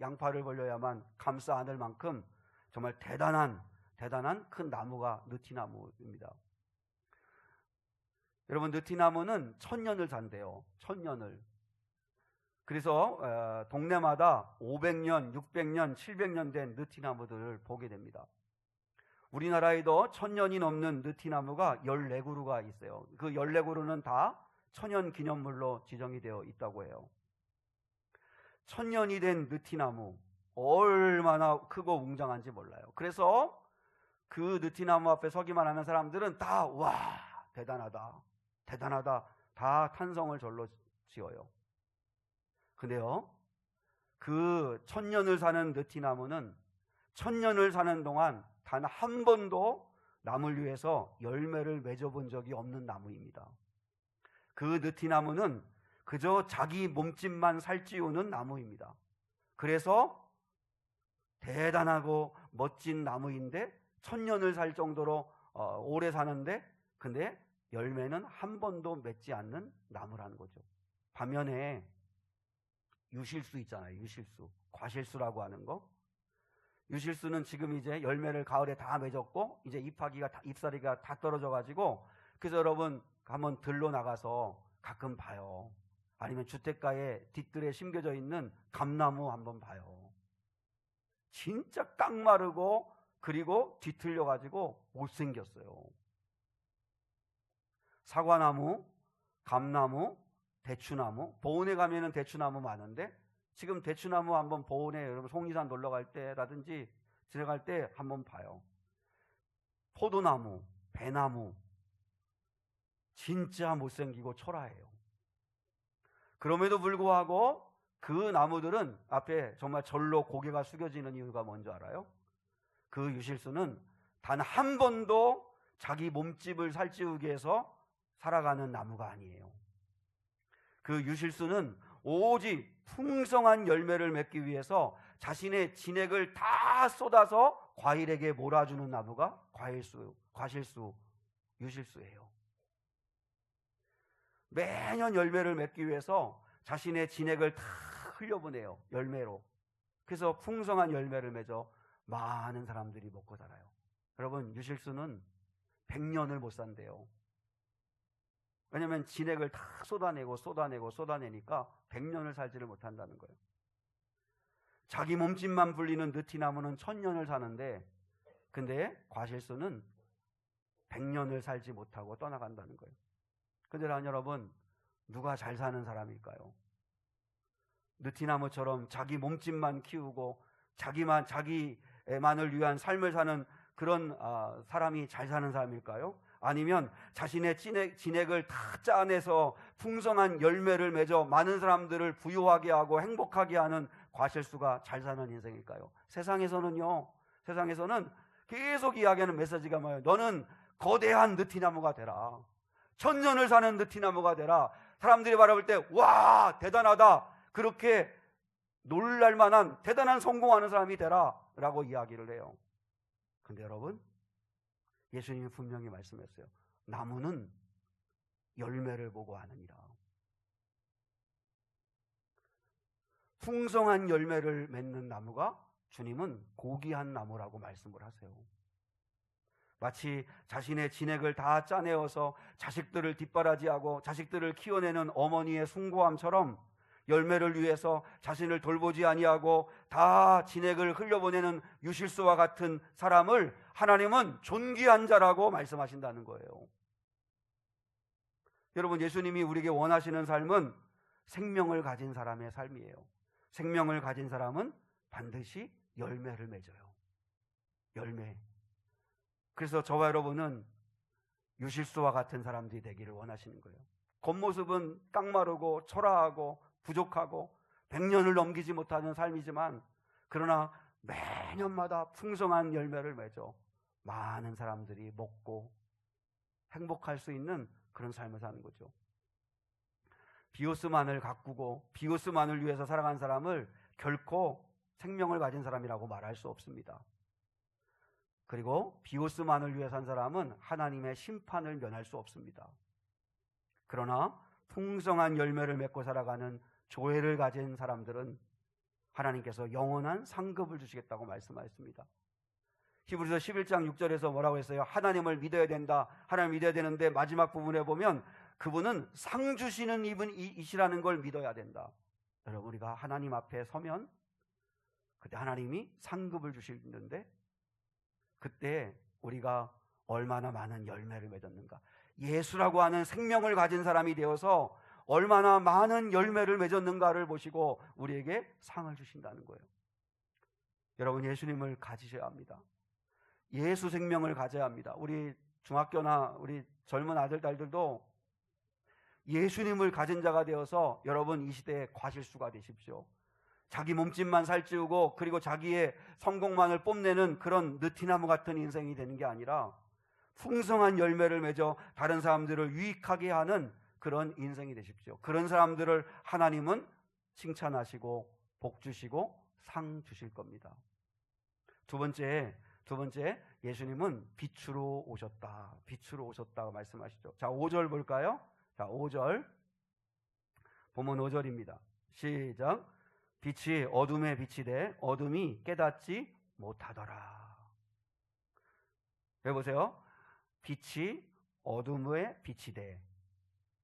양팔을 벌려야만 감싸 안을 만큼 정말 대단한 큰 나무가 느티나무입니다. 여러분, 느티나무는 1000년을 산대요. 1000년을. 그래서 동네마다 500년, 600년, 700년 된 느티나무들을 보게 됩니다. 우리나라에도 1000년이 넘는 느티나무가 14그루가 있어요. 그 14그루는 다 천연기념물로 지정이 되어 있다고 해요. 1000년이 된 느티나무, 얼마나 크고 웅장한지 몰라요. 그래서 그 느티나무 앞에 서기만 하는 사람들은 다 와, 대단하다, 다 탄성을 절로 지어요. 근데요, 그 1000년을 사는 느티나무는 1000년을 사는 동안 단 한 번도 남을 위해서 열매를 맺어본 적이 없는 나무입니다. 그 느티나무는 그저 자기 몸집만 살찌우는 나무입니다. 그래서 대단하고 멋진 나무인데 1000년을 살 정도로 오래 사는데, 근데 열매는 한 번도 맺지 않는 나무라는 거죠. 반면에 유실수 있잖아요. 유실수, 과실수라고 하는 거. 유실수는 지금 이제 열매를 가을에 다 맺었고 이제 잎사리가 다 떨어져 가지고, 그래서 여러분 한번 들로 나가서 가끔 봐요. 아니면 주택가에 뒷뜰에 심겨져 있는 감나무 한번 봐요. 진짜 깡마르고 그리고 뒤틀려 가지고 못생겼어요. 사과나무, 감나무, 대추나무, 보은에 가면은 대추나무 많은데 지금 대추나무 한번 보은에 여러분 속리산 놀러 갈 때라든지 지나갈 때 한번 봐요. 포도나무, 배나무 진짜 못생기고 초라해요. 그럼에도 불구하고 그 나무들은 앞에 정말 절로 고개가 숙여지는 이유가 뭔지 알아요? 그 유실수는 단 한 번도 자기 몸집을 살찌우기 위해서 살아가는 나무가 아니에요. 그 유실수는 오직 풍성한 열매를 맺기 위해서 자신의 진액을 다 쏟아서 과일에게 몰아주는 나무가 과실수, 유실수예요. 매년 열매를 맺기 위해서 자신의 진액을 다 흘려보내요. 열매로. 그래서 풍성한 열매를 맺어 많은 사람들이 먹고 살아요. 여러분, 유실수는 100년을 못 산대요. 왜냐하면 진액을 다 쏟아내니까 100년을 살지를 못한다는 거예요. 자기 몸집만 불리는 느티나무는 1000년을 사는데, 근데 과실수는 100년을 살지 못하고 떠나간다는 거예요. 근데 여러분, 누가 잘 사는 사람일까요? 느티나무처럼 자기 몸집만 키우고 자기만을 위한 삶을 사는 그런 사람이 잘 사는 사람일까요? 아니면 자신의 진액을 다 짜내서 풍성한 열매를 맺어 많은 사람들을 부유하게 하고 행복하게 하는 과실수가 잘 사는 인생일까요? 세상에서는 계속 이야기하는 메시지가 뭐예요? 너는 거대한 느티나무가 되라. 1000년을 사는 느티나무가 되라. 사람들이 바라볼 때 와, 대단하다, 그렇게 놀랄 만한 대단한 성공하는 사람이 되라 라고 이야기를 해요. 근데 여러분, 예수님이 분명히 말씀했어요. 나무는 열매를 보고 아느니라. 풍성한 열매를 맺는 나무가 주님은 고귀한 나무라고 말씀을 하세요. 마치 자신의 진액을 다 짜내어서 자식들을 뒷바라지하고 자식들을 키워내는 어머니의 숭고함처럼 열매를 위해서 자신을 돌보지 아니하고 다 진액을 흘려보내는 유실수와 같은 사람을 하나님은 존귀한 자라고 말씀하신다는 거예요. 여러분, 예수님이 우리에게 원하시는 삶은 생명을 가진 사람의 삶이에요. 생명을 가진 사람은 반드시 열매를 맺어요. 열매. 그래서 저와 여러분은 유실수와 같은 사람들이 되기를 원하시는 거예요. 겉모습은 깡마르고 초라하고 부족하고 100년을 넘기지 못하는 삶이지만, 그러나 매년마다 풍성한 열매를 맺어 많은 사람들이 먹고 행복할 수 있는 그런 삶을 사는 거죠. 비오스만을 가꾸고 비오스만을 위해서 살아간 사람을 결코 생명을 가진 사람이라고 말할 수 없습니다. 그리고 비오스만을 위해 산 사람은 하나님의 심판을 면할 수 없습니다. 그러나 풍성한 열매를 맺고 살아가는 조회를 가진 사람들은 하나님께서 영원한 상급을 주시겠다고 말씀하셨습니다. 히브리서 11장 6절에서 뭐라고 했어요? 하나님을 믿어야 된다. 하나님을 믿어야 되는데 마지막 부분에 보면 그분은 상 주시는 이분이시라는 걸 믿어야 된다. 여러분, 우리가 하나님 앞에 서면 그때 하나님이 상급을 주시는데, 그때 우리가 얼마나 많은 열매를 맺었는가. 예수라고 하는 생명을 가진 사람이 되어서 얼마나 많은 열매를 맺었는가를 보시고 우리에게 상을 주신다는 거예요. 여러분, 예수님을 가지셔야 합니다. 예수 생명을 가져야 합니다. 우리 중학교나 우리 젊은 아들, 딸들도 예수님을 가진 자가 되어서 여러분 이 시대의 과실수가 되십시오. 자기 몸집만 살찌우고 그리고 자기의 성공만을 뽐내는 그런 느티나무 같은 인생이 되는 게 아니라 풍성한 열매를 맺어 다른 사람들을 유익하게 하는 그런 인생이 되십시오. 그런 사람들을 하나님은 칭찬하시고 복 주시고 상 주실 겁니다. 두 번째, 예수님은 빛으로 오셨다. 빛으로 오셨다고 말씀하시죠. 자, 5절 볼까요? 자, 5절. 본문 5절입니다. 시작. 빛이 어둠에 비치되 어둠이 깨닫지 못하더라. 여기 보세요. 빛이 어둠에 비치되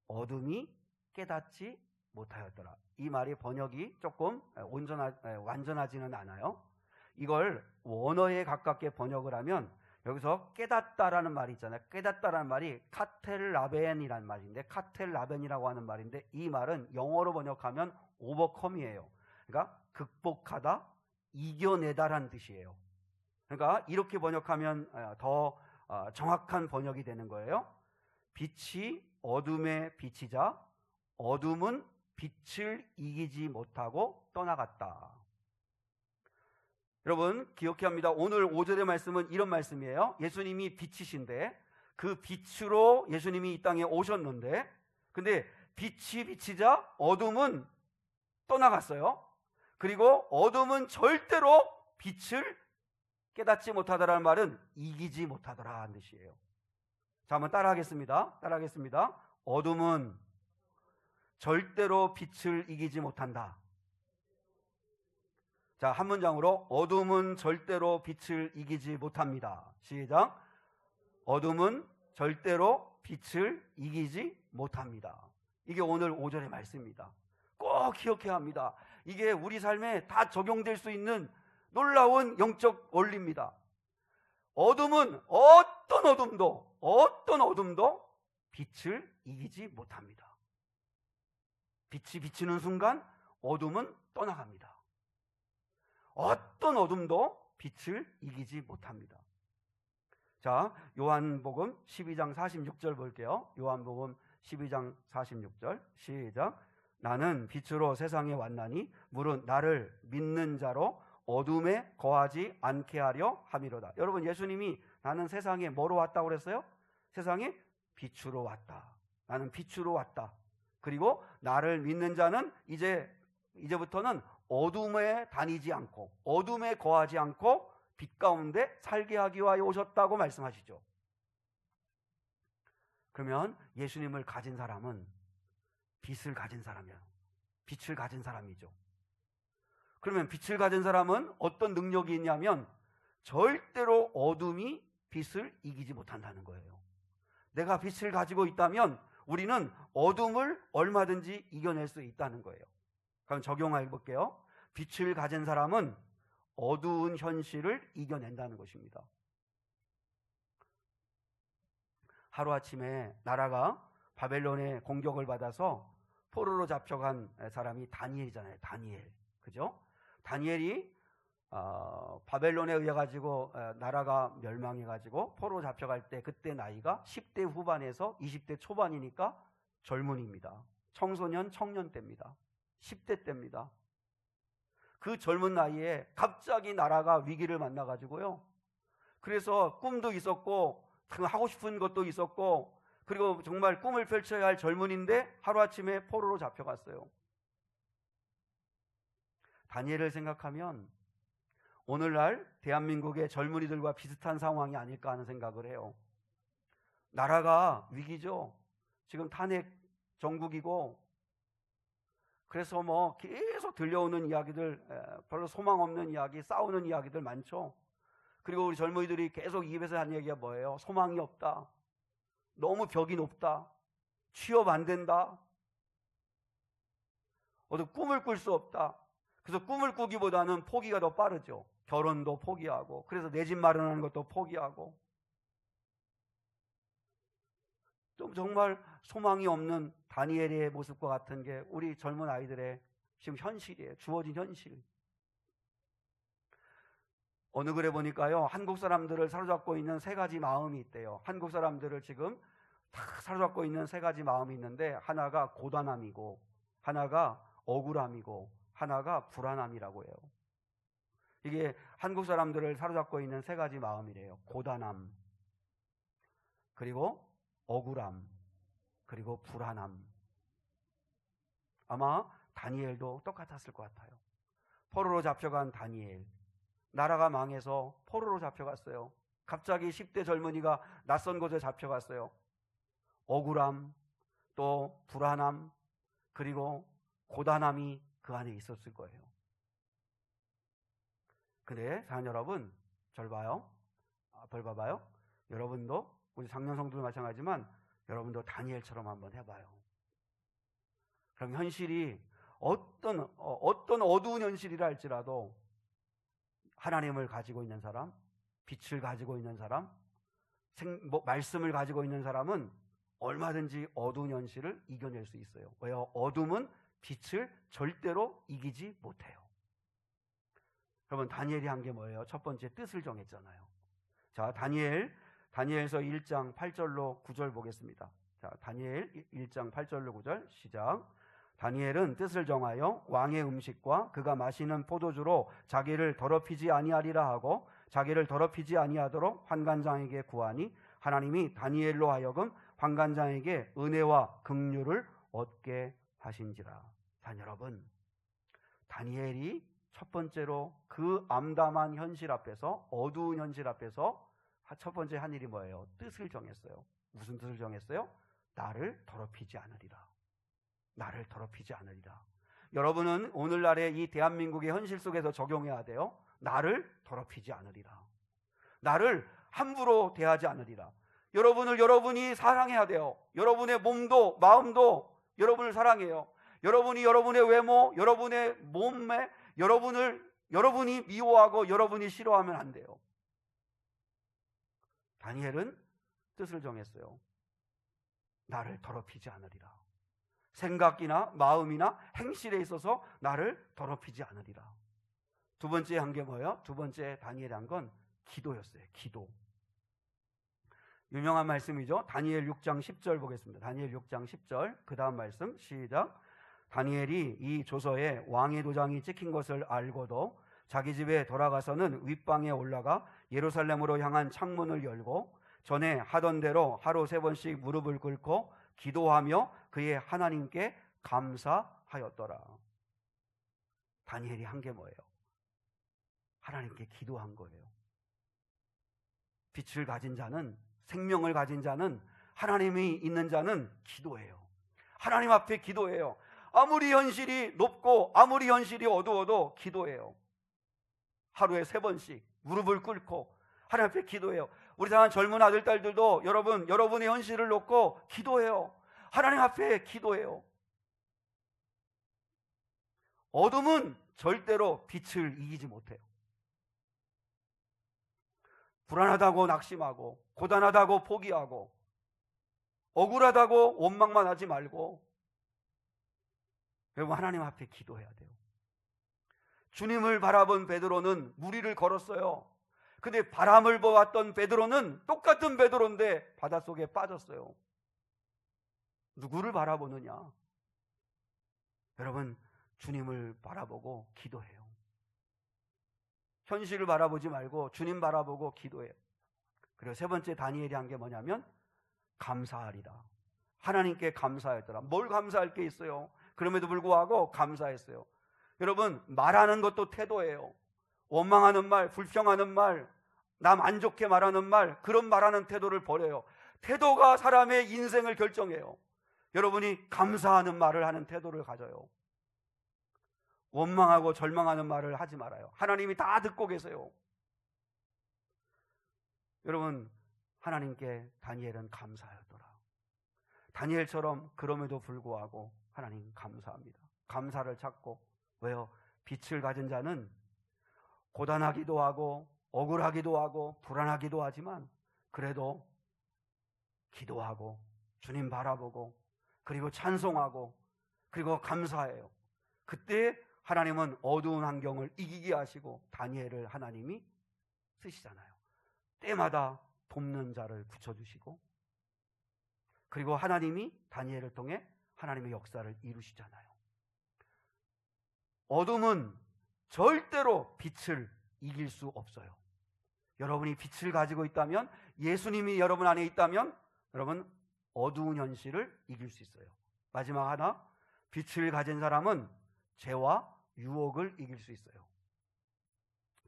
어둠이 깨닫지 못하였더라. 이 말이 번역이 조금 완전하지는 않아요. 이걸 원어에 가깝게 번역을 하면 여기서 깨닫다라는 말이 있잖아요. 깨닫다라는 말이 카텔라벤이라는 말인데, 카텔라벤이라고 하는 말인데, 이 말은 영어로 번역하면 오버컴이에요. 그러니까 극복하다, 이겨내다라는 뜻이에요. 그러니까 이렇게 번역하면 더 정확한 번역이 되는 거예요. 빛이 어둠에 비치자 어둠은 빛을 이기지 못하고 떠나갔다. 여러분, 기억해야 합니다. 오늘 5절의 말씀은 이런 말씀이에요. 예수님이 빛이신데 그 빛으로 예수님이 이 땅에 오셨는데, 근데 빛이 비치자 어둠은 떠나갔어요. 그리고 어둠은 절대로 빛을 깨닫지 못하더라는 말은 이기지 못하더라는 뜻이에요. 자, 한번 따라하겠습니다. 어둠은 절대로 빛을 이기지 못한다. 자, 한 문장으로 어둠은 절대로 빛을 이기지 못합니다. 시작. 어둠은 절대로 빛을 이기지 못합니다. 이게 오늘 5절의 말씀입니다. 꼭 기억해야 합니다. 이게 우리 삶에 다 적용될 수 있는 놀라운 영적 원리입니다. 어둠은 어떤 어둠도 빛을 이기지 못합니다. 빛이 비치는 순간 어둠은 떠나갑니다. 어떤 어둠도 빛을 이기지 못합니다. 자, 요한복음 12장 46절 볼게요. 요한복음 12장 46절 시작. 나는 빛으로 세상에 왔나니 물은 나를 믿는 자로 어둠에 거하지 않게 하려 함이로다. 여러분, 예수님이 나는 세상에 뭐로 왔다고 그랬어요? 세상에 빛으로 왔다. 나는 빛으로 왔다. 그리고 나를 믿는 자는 이제부터는 어둠에 다니지 않고 어둠에 거하지 않고 빛 가운데 살게 하기 위하여 오셨다고 말씀하시죠. 그러면 예수님을 가진 사람은 빛을 가진 사람이에요. 빛을 가진 사람이죠. 그러면 빛을 가진 사람은 어떤 능력이 있냐면 절대로 어둠이 빛을 이기지 못한다는 거예요. 내가 빛을 가지고 있다면 우리는 어둠을 얼마든지 이겨낼 수 있다는 거예요. 그럼 적용해 볼게요. 빛을 가진 사람은 어두운 현실을 이겨낸다는 것입니다. 하루아침에 나라가 바벨론의 공격을 받아서 포로로 잡혀간 사람이 다니엘이잖아요. 다니엘. 그죠? 다니엘이 바벨론에 의해 가지고 나라가 멸망해 가지고 포로로 잡혀갈 때 그때 나이가 10대 후반에서 20대 초반이니까 젊은이입니다. 청소년, 청년 때입니다. 10대 때입니다. 그 젊은 나이에 갑자기 나라가 위기를 만나 가지고요. 그래서 꿈도 있었고 하고 싶은 것도 있었고 그리고 정말 꿈을 펼쳐야 할 젊은이인데 하루아침에 포로로 잡혀갔어요. 다니엘을 생각하면 오늘날 대한민국의 젊은이들과 비슷한 상황이 아닐까 하는 생각을 해요. 나라가 위기죠. 지금 탄핵 정국이고 그래서 뭐 계속 들려오는 이야기들, 별로 소망 없는 이야기, 싸우는 이야기들 많죠. 그리고 우리 젊은이들이 계속 입에서 하는 얘기가 뭐예요? 소망이 없다. 너무 벽이 높다. 취업 안 된다. 어떤 꿈을 꿀 수 없다. 그래서 꿈을 꾸기보다는 포기가 더 빠르죠. 결혼도 포기하고 그래서 내 집 마련하는 것도 포기하고 좀 정말 소망이 없는 다니엘의 모습과 같은 게 우리 젊은 아이들의 지금 현실이에요. 주어진 현실. 어느 글에 보니까요, 한국 사람들을 사로잡고 있는 세 가지 마음이 있대요. 한국 사람들을 지금 다 사로잡고 있는 세 가지 마음이 있는데 하나가 고단함이고 하나가 억울함이고 하나가 불안함이라고 해요. 이게 한국 사람들을 사로잡고 있는 세 가지 마음이래요. 고단함, 그리고 억울함, 그리고 불안함. 아마 다니엘도 똑같았을 것 같아요. 포로로 잡혀간 다니엘. 나라가 망해서 포로로 잡혀갔어요. 갑자기 10대 젊은이가 낯선 곳에 잡혀갔어요. 억울함, 또 불안함, 그리고 고단함이 그 안에 있었을 거예요. 근데 사랑 여러분, 절 봐요. 벌 봐봐요. 여러분도 우리 작년 성도도 마찬가지지만 여러분도 다니엘처럼 한번 해봐요. 그럼 현실이 어떤 어두운 현실이라 할지라도 하나님을 가지고 있는 사람, 빛을 가지고 있는 사람, 말씀을 가지고 있는 사람은 얼마든지 어두운 현실을 이겨낼 수 있어요. 왜요? 어둠은 빛을 절대로 이기지 못해요. 여러분, 다니엘이 한 게 뭐예요? 첫 번째 뜻을 정했잖아요. 자, 다니엘서 1장 8절로 9절 보겠습니다. 자, 다니엘 1장 8절로 9절 시작. 다니엘은 뜻을 정하여 왕의 음식과 그가 마시는 포도주로 자기를 더럽히지 아니하리라 하고 자기를 더럽히지 아니하도록 환관장에게 구하니 하나님이 다니엘로 하여금 환관장에게 은혜와 긍휼을 얻게 하신지라. 자, 여러분, 다니엘이 첫 번째로 그 암담한 현실 앞에서, 어두운 현실 앞에서 첫 번째 한 일이 뭐예요? 뜻을 정했어요. 무슨 뜻을 정했어요? 나를 더럽히지 않으리라. 나를 더럽히지 않으리라. 여러분은 오늘날의 이 대한민국의 현실 속에서 적용해야 돼요. 나를 더럽히지 않으리라. 나를 함부로 대하지 않으리라. 여러분을 여러분이 사랑해야 돼요. 여러분의 몸도 마음도 여러분을 사랑해요. 여러분이 여러분의 외모, 여러분의 몸매, 여러분이 미워하고 여러분이 싫어하면 안 돼요. 다니엘은 뜻을 정했어요. 나를 더럽히지 않으리라. 생각이나 마음이나 행실에 있어서 나를 더럽히지 않으리라. 두 번째 한 게 뭐예요? 두 번째 다니엘이 한 건 기도였어요. 기도. 유명한 말씀이죠. 다니엘 6장 10절 보겠습니다. 다니엘 6장 10절 그 다음 말씀 시작. 다니엘이 이 조서에 왕의 도장이 찍힌 것을 알고도 자기 집에 돌아가서는 윗방에 올라가 예루살렘으로 향한 창문을 열고 전에 하던 대로 하루 3번씩 무릎을 꿇고 기도하며 그의 하나님께 감사하였더라. 다니엘이 한 게 뭐예요? 하나님께 기도한 거예요. 빛을 가진 자는, 생명을 가진 자는, 하나님이 있는 자는 기도해요. 하나님 앞에 기도해요. 아무리 현실이 높고 아무리 현실이 어두워도 기도해요. 하루에 3번씩 무릎을 꿇고 하나님 앞에 기도해요. 우리 사는 젊은 아들, 딸들도 여러분의 현실을 놓고 기도해요. 하나님 앞에 기도해요. 어둠은 절대로 빛을 이기지 못해요. 불안하다고 낙심하고, 고단하다고 포기하고, 억울하다고 원망만 하지 말고, 여러분 하나님 앞에 기도해야 돼요. 주님을 바라본 베드로는 무리를 걸었어요. 근데 바람을 보았던 베드로는 똑같은 베드로인데 바닷속에 빠졌어요. 누구를 바라보느냐? 여러분, 주님을 바라보고 기도해요. 현실을 바라보지 말고 주님 바라보고 기도해요. 그리고 세 번째 다니엘이 한 게 뭐냐면 감사하리라. 하나님께 감사했더라. 뭘 감사할 게 있어요? 그럼에도 불구하고 감사했어요. 여러분, 말하는 것도 태도예요. 원망하는 말, 불평하는 말, 남 안 좋게 말하는 말, 그런 말하는 태도를 버려요. 태도가 사람의 인생을 결정해요. 여러분이 감사하는 말을 하는 태도를 가져요. 원망하고 절망하는 말을 하지 말아요. 하나님이 다 듣고 계세요. 여러분, 하나님께 다니엘은 감사하였더라. 다니엘처럼 그럼에도 불구하고 하나님 감사합니다. 감사를 찾고, 왜요? 빛을 가진 자는 고단하기도 하고 억울하기도 하고 불안하기도 하지만 그래도 기도하고 주님 바라보고 그리고 찬송하고 그리고 감사해요. 그때 하나님은 어두운 환경을 이기게 하시고 다니엘을 하나님이 쓰시잖아요. 때마다 돕는 자를 붙여주시고 그리고 하나님이 다니엘을 통해 하나님의 역사를 이루시잖아요. 어둠은 절대로 빛을 이길 수 없어요. 여러분이 빛을 가지고 있다면, 예수님이 여러분 안에 있다면 여러분 어두운 현실을 이길 수 있어요. 마지막 하나, 빛을 가진 사람은 죄와 유혹을 이길 수 있어요.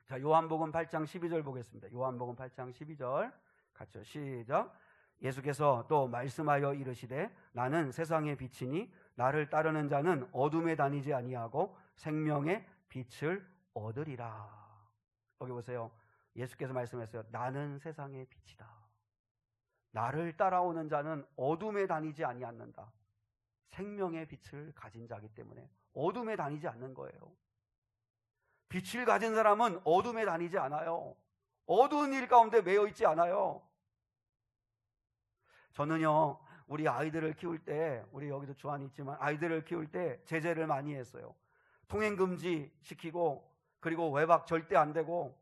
자, 요한복음 8장 12절 보겠습니다. 요한복음 8장 12절 같이 시작. 예수께서 또 말씀하여 이르시되 나는 세상의 빛이니 나를 따르는 자는 어둠에 다니지 아니하고 생명의 빛을 얻으리라. 여기 보세요. 예수께서 말씀했어요. 나는 세상의 빛이다. 나를 따라오는 자는 어둠에 다니지 아니하는다. 생명의 빛을 가진 자이기 때문에 어둠에 다니지 않는 거예요. 빛을 가진 사람은 어둠에 다니지 않아요. 어두운 일 가운데 매여 있지 않아요. 저는요, 우리 아이들을 키울 때, 우리 여기도 주한이 있지만 아이들을 키울 때 제재를 많이 했어요. 통행금지 시키고, 그리고 외박 절대 안 되고,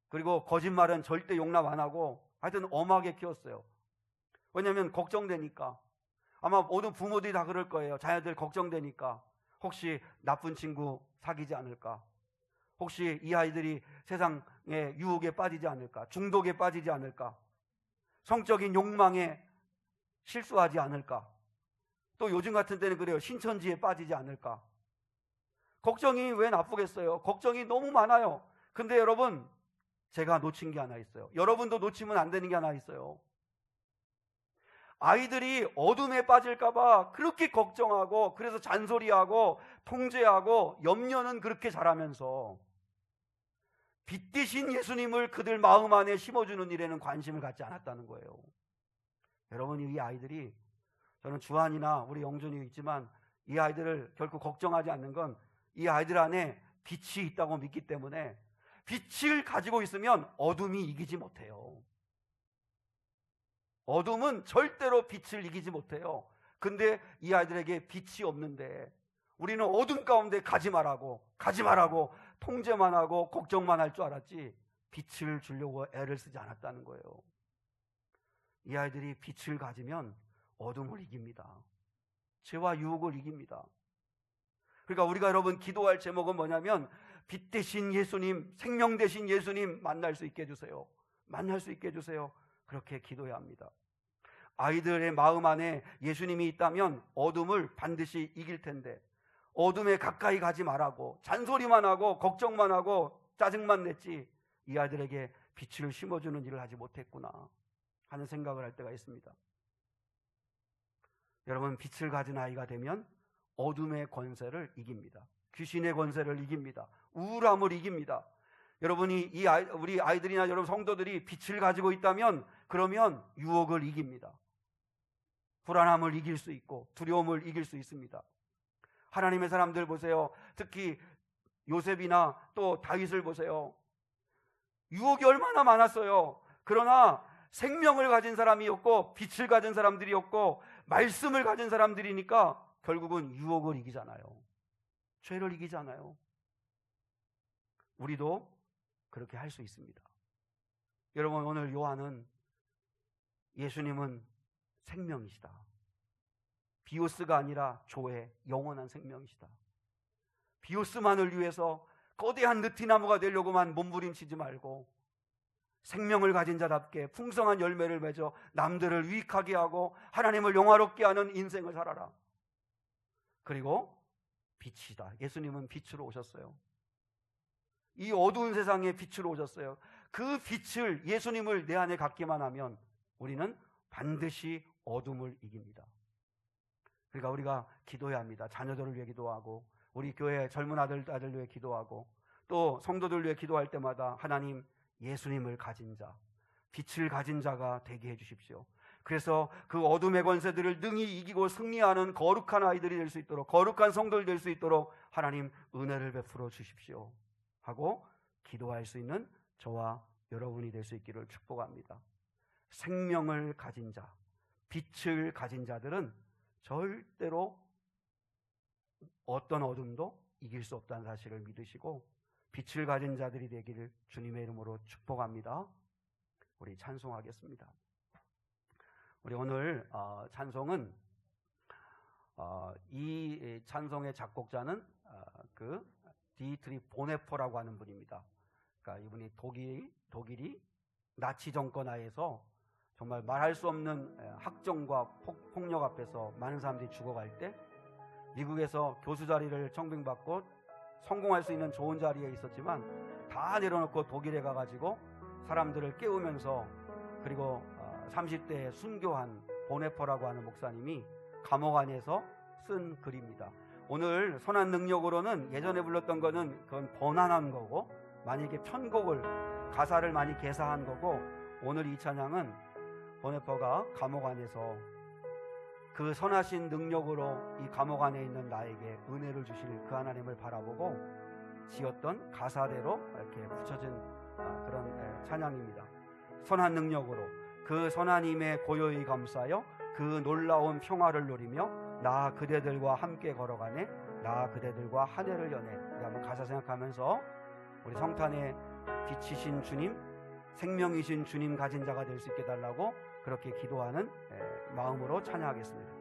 그리고 거짓말은 절대 용납 안 하고, 하여튼 엄하게 키웠어요. 왜냐하면 걱정되니까. 아마 모든 부모들이 다 그럴 거예요. 자녀들 걱정되니까. 혹시 나쁜 친구 사귀지 않을까? 혹시 이 아이들이 세상의 유혹에 빠지지 않을까? 중독에 빠지지 않을까? 성적인 욕망에 실수하지 않을까? 또 요즘 같은 때는 그래요. 신천지에 빠지지 않을까? 걱정이 왜 나쁘겠어요? 걱정이 너무 많아요. 근데 여러분, 제가 놓친 게 하나 있어요. 여러분도 놓치면 안 되는 게 하나 있어요. 아이들이 어둠에 빠질까봐 그렇게 걱정하고, 그래서 잔소리하고 통제하고 염려는 그렇게 잘하면서 빛 대신 예수님을 그들 마음 안에 심어주는 일에는 관심을 갖지 않았다는 거예요. 여러분, 이 아이들이, 저는 주한이나 우리 영준이 있지만 이 아이들을 결코 걱정하지 않는 건 이 아이들 안에 빛이 있다고 믿기 때문에, 빛을 가지고 있으면 어둠이 이기지 못해요. 어둠은 절대로 빛을 이기지 못해요. 근데 이 아이들에게 빛이 없는데 우리는 어둠 가운데 가지 말라고 통제만 하고 걱정만 할 줄 알았지 빛을 주려고 애를 쓰지 않았다는 거예요. 이 아이들이 빛을 가지면 어둠을 이깁니다. 죄와 유혹을 이깁니다. 그러니까 우리가 여러분 기도할 제목은 뭐냐면, 빛 대신 예수님, 생명 대신 예수님 만날 수 있게 해주세요. 만날 수 있게 해주세요. 그렇게 기도해야 합니다. 아이들의 마음 안에 예수님이 있다면 어둠을 반드시 이길 텐데, 어둠에 가까이 가지 말라고 잔소리만 하고 걱정만 하고 짜증만 냈지 이 아이들에게 빛을 심어주는 일을 하지 못했구나 하는 생각을 할 때가 있습니다. 여러분, 빛을 가진 아이가 되면 어둠의 권세를 이깁니다. 귀신의 권세를 이깁니다. 우울함을 이깁니다. 여러분이 우리 아이들이나 여러분 성도들이 빛을 가지고 있다면 그러면 유혹을 이깁니다. 불안함을 이길 수 있고 두려움을 이길 수 있습니다. 하나님의 사람들 보세요. 특히 요셉이나 또 다윗을 보세요. 유혹이 얼마나 많았어요. 그러나 생명을 가진 사람이었고 빛을 가진 사람들이었고 말씀을 가진 사람들이니까 결국은 유혹을 이기잖아요. 죄를 이기잖아요. 우리도 그렇게 할 수 있습니다. 여러분, 오늘 요한은 예수님은 생명이시다. 비오스가 아니라 조의 영원한 생명이시다. 비오스만을 위해서 거대한 느티나무가 되려고만 몸부림치지 말고 생명을 가진 자답게 풍성한 열매를 맺어 남들을 유익하게 하고 하나님을 영화롭게 하는 인생을 살아라. 그리고 빛이다. 예수님은 빛으로 오셨어요. 이 어두운 세상에 빛으로 오셨어요. 그 빛을, 예수님을 내 안에 갖기만 하면 우리는 반드시 어둠을 이깁니다. 그러니까 우리가 기도해야 합니다. 자녀들을 위해 기도하고 우리 교회 젊은 아들을 위해 기도하고 또 성도들 위해 기도할 때마다 하나님, 예수님을 가진 자, 빛을 가진 자가 되게 해주십시오. 그래서 그 어둠의 권세들을 능히 이기고 승리하는 거룩한 아이들이 될 수 있도록, 거룩한 성도들 될 수 있도록 하나님 은혜를 베풀어 주십시오 하고 기도할 수 있는 저와 여러분이 될 수 있기를 축복합니다. 생명을 가진 자, 빛을 가진 자들은 절대로 어떤 어둠도 이길 수 없다는 사실을 믿으시고 빛을 가진 자들이 되기를 주님의 이름으로 축복합니다. 우리 찬송하겠습니다. 우리 오늘 찬송은 이 찬송의 작곡자는 그 디트리 보네퍼라고 하는 분입니다. 그러니까 이분이 독일이 나치 정권 하에서 정말 말할 수 없는 학정과 폭력 앞에서 많은 사람들이 죽어갈 때 미국에서 교수 자리를 청빙받고 성공할 수 있는 좋은 자리에 있었지만 다 내려놓고 독일에 가가지고 사람들을 깨우면서, 그리고 30대에 순교한 보네퍼라고 하는 목사님이 감옥 안에서 쓴 글입니다. 오늘 선한 능력으로는 예전에 불렀던 거는 그건 번안한 거고, 만약에 편곡을, 가사를 많이 개사한 거고, 오늘 이 찬양은 보네퍼가 감옥 안에서 그 선하신 능력으로 이 감옥 안에 있는 나에게 은혜를 주실 그 하나님을 바라보고 지었던 가사대로 이렇게 붙여진 그런 찬양입니다. 선한 능력으로 그 선한 힘에 고요히 감싸여 그 놀라운 평화를 누리며 나 그대들과 함께 걸어가네, 나 그대들과 한 해를 여네. 우리 한번 가사 생각하면서 우리 성탄의 빛이신 주님, 생명이신 주님 가진 자가 될 수 있게 달라고 그렇게 기도하는 마음으로 찬양하겠습니다.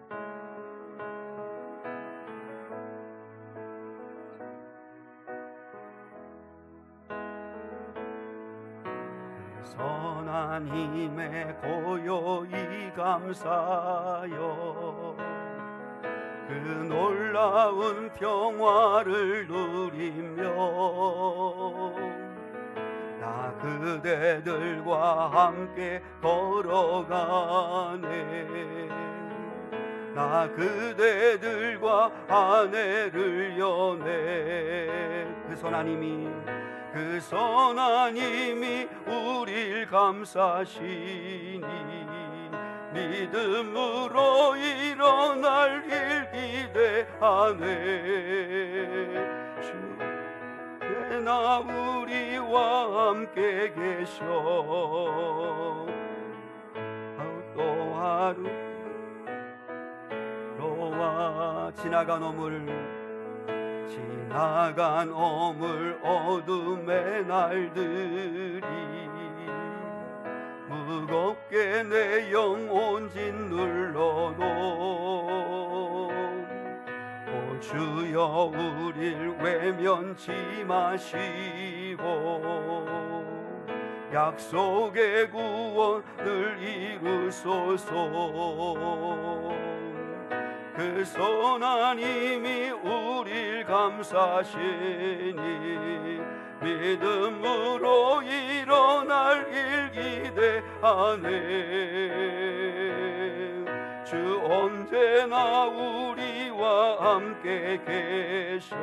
선한 힘에 고요히 감사여 그 놀라운 평화를 누리며 나 그대들과 함께 걸어가네, 나 그대들과 한 해를 여네. 그 선한 힘이 우릴 감싸시니 믿음으로 일어날 일 기대하네. 주께나 우리와 함께 계셔 또 하루로와 지나간 어물 어둠의 날들이 무겁게 내 영혼 짓눌러도 오 주여 우릴 외면치 마시고 약속의 구원을 이루소서. 그 선한 힘이 우릴 감싸시니 믿음으로 일어날 일 기대하네. 주 언제나 우리와 함께 계셔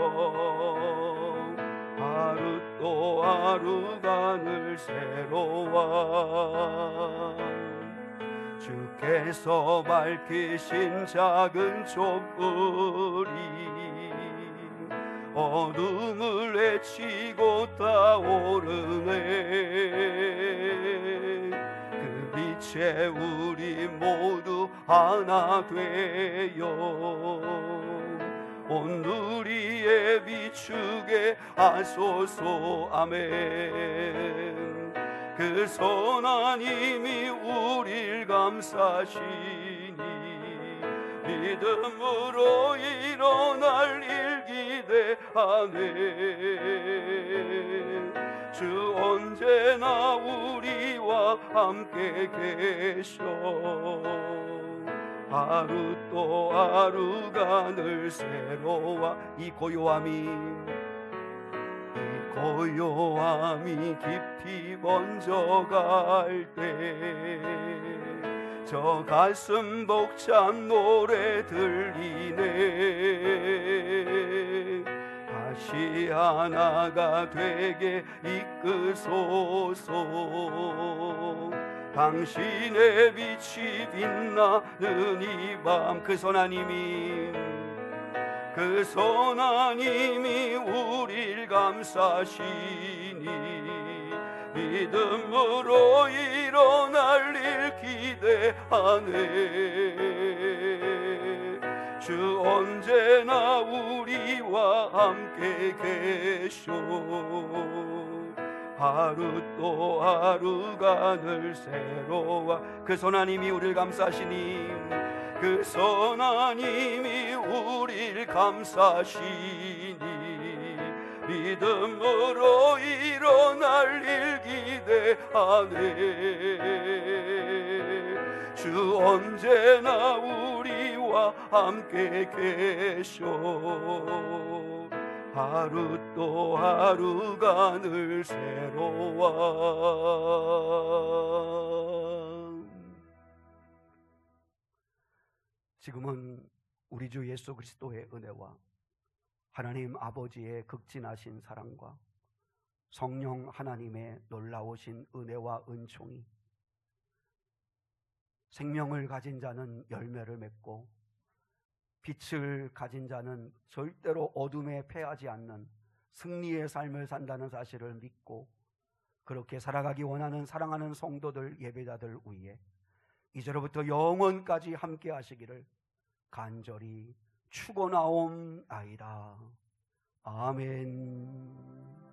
하루 또 하루가 늘 새로워. 주께서 밝히신 작은 촛불이 어둠을 헤치고 타오르네. 그 빛에 우리 모두 하나 되어 온 누리에 비추게 하소서. 아멘. 그 선한 힘이 우릴 감싸시니 믿음으로 일어날 일 기대하네. 주 언제나 우리와 함께 계셔. 하루 또 하루가 늘 새로워. 이 고요함이 깊이 번져갈 때 저 가슴 벅찬 노래 들리네. 다시 하나가 되게 이끄소서. 당신의 빛이 빛나는 이 밤 그 선한 힘이 우릴 감싸시니 믿음으로 일어날 일 기대하네. 주 언제나 우리와 함께 계셔. 하루 또 하루가 늘 새로워. 그 선한 힘이 우리를 감싸시니 그 선한 힘이 우리를 감싸시니 믿음으로 일어날 일 기대하네. 주 언제나 우리와 함께 계셔. 하루 또 하루가 늘 새로워. 지금은 우리 주 예수 그리스도의 은혜와 하나님 아버지의 극진하신 사랑과 성령 하나님의 놀라우신 은혜와 은총이 생명을 가진 자는 열매를 맺고 빛을 가진 자는 절대로 어둠에 패하지 않는 승리의 삶을 산다는 사실을 믿고 그렇게 살아가기 원하는 사랑하는 성도들, 예배자들 위에 이제로부터 영원까지 함께 하시기를 간절히 축원하옵나이다. 아멘.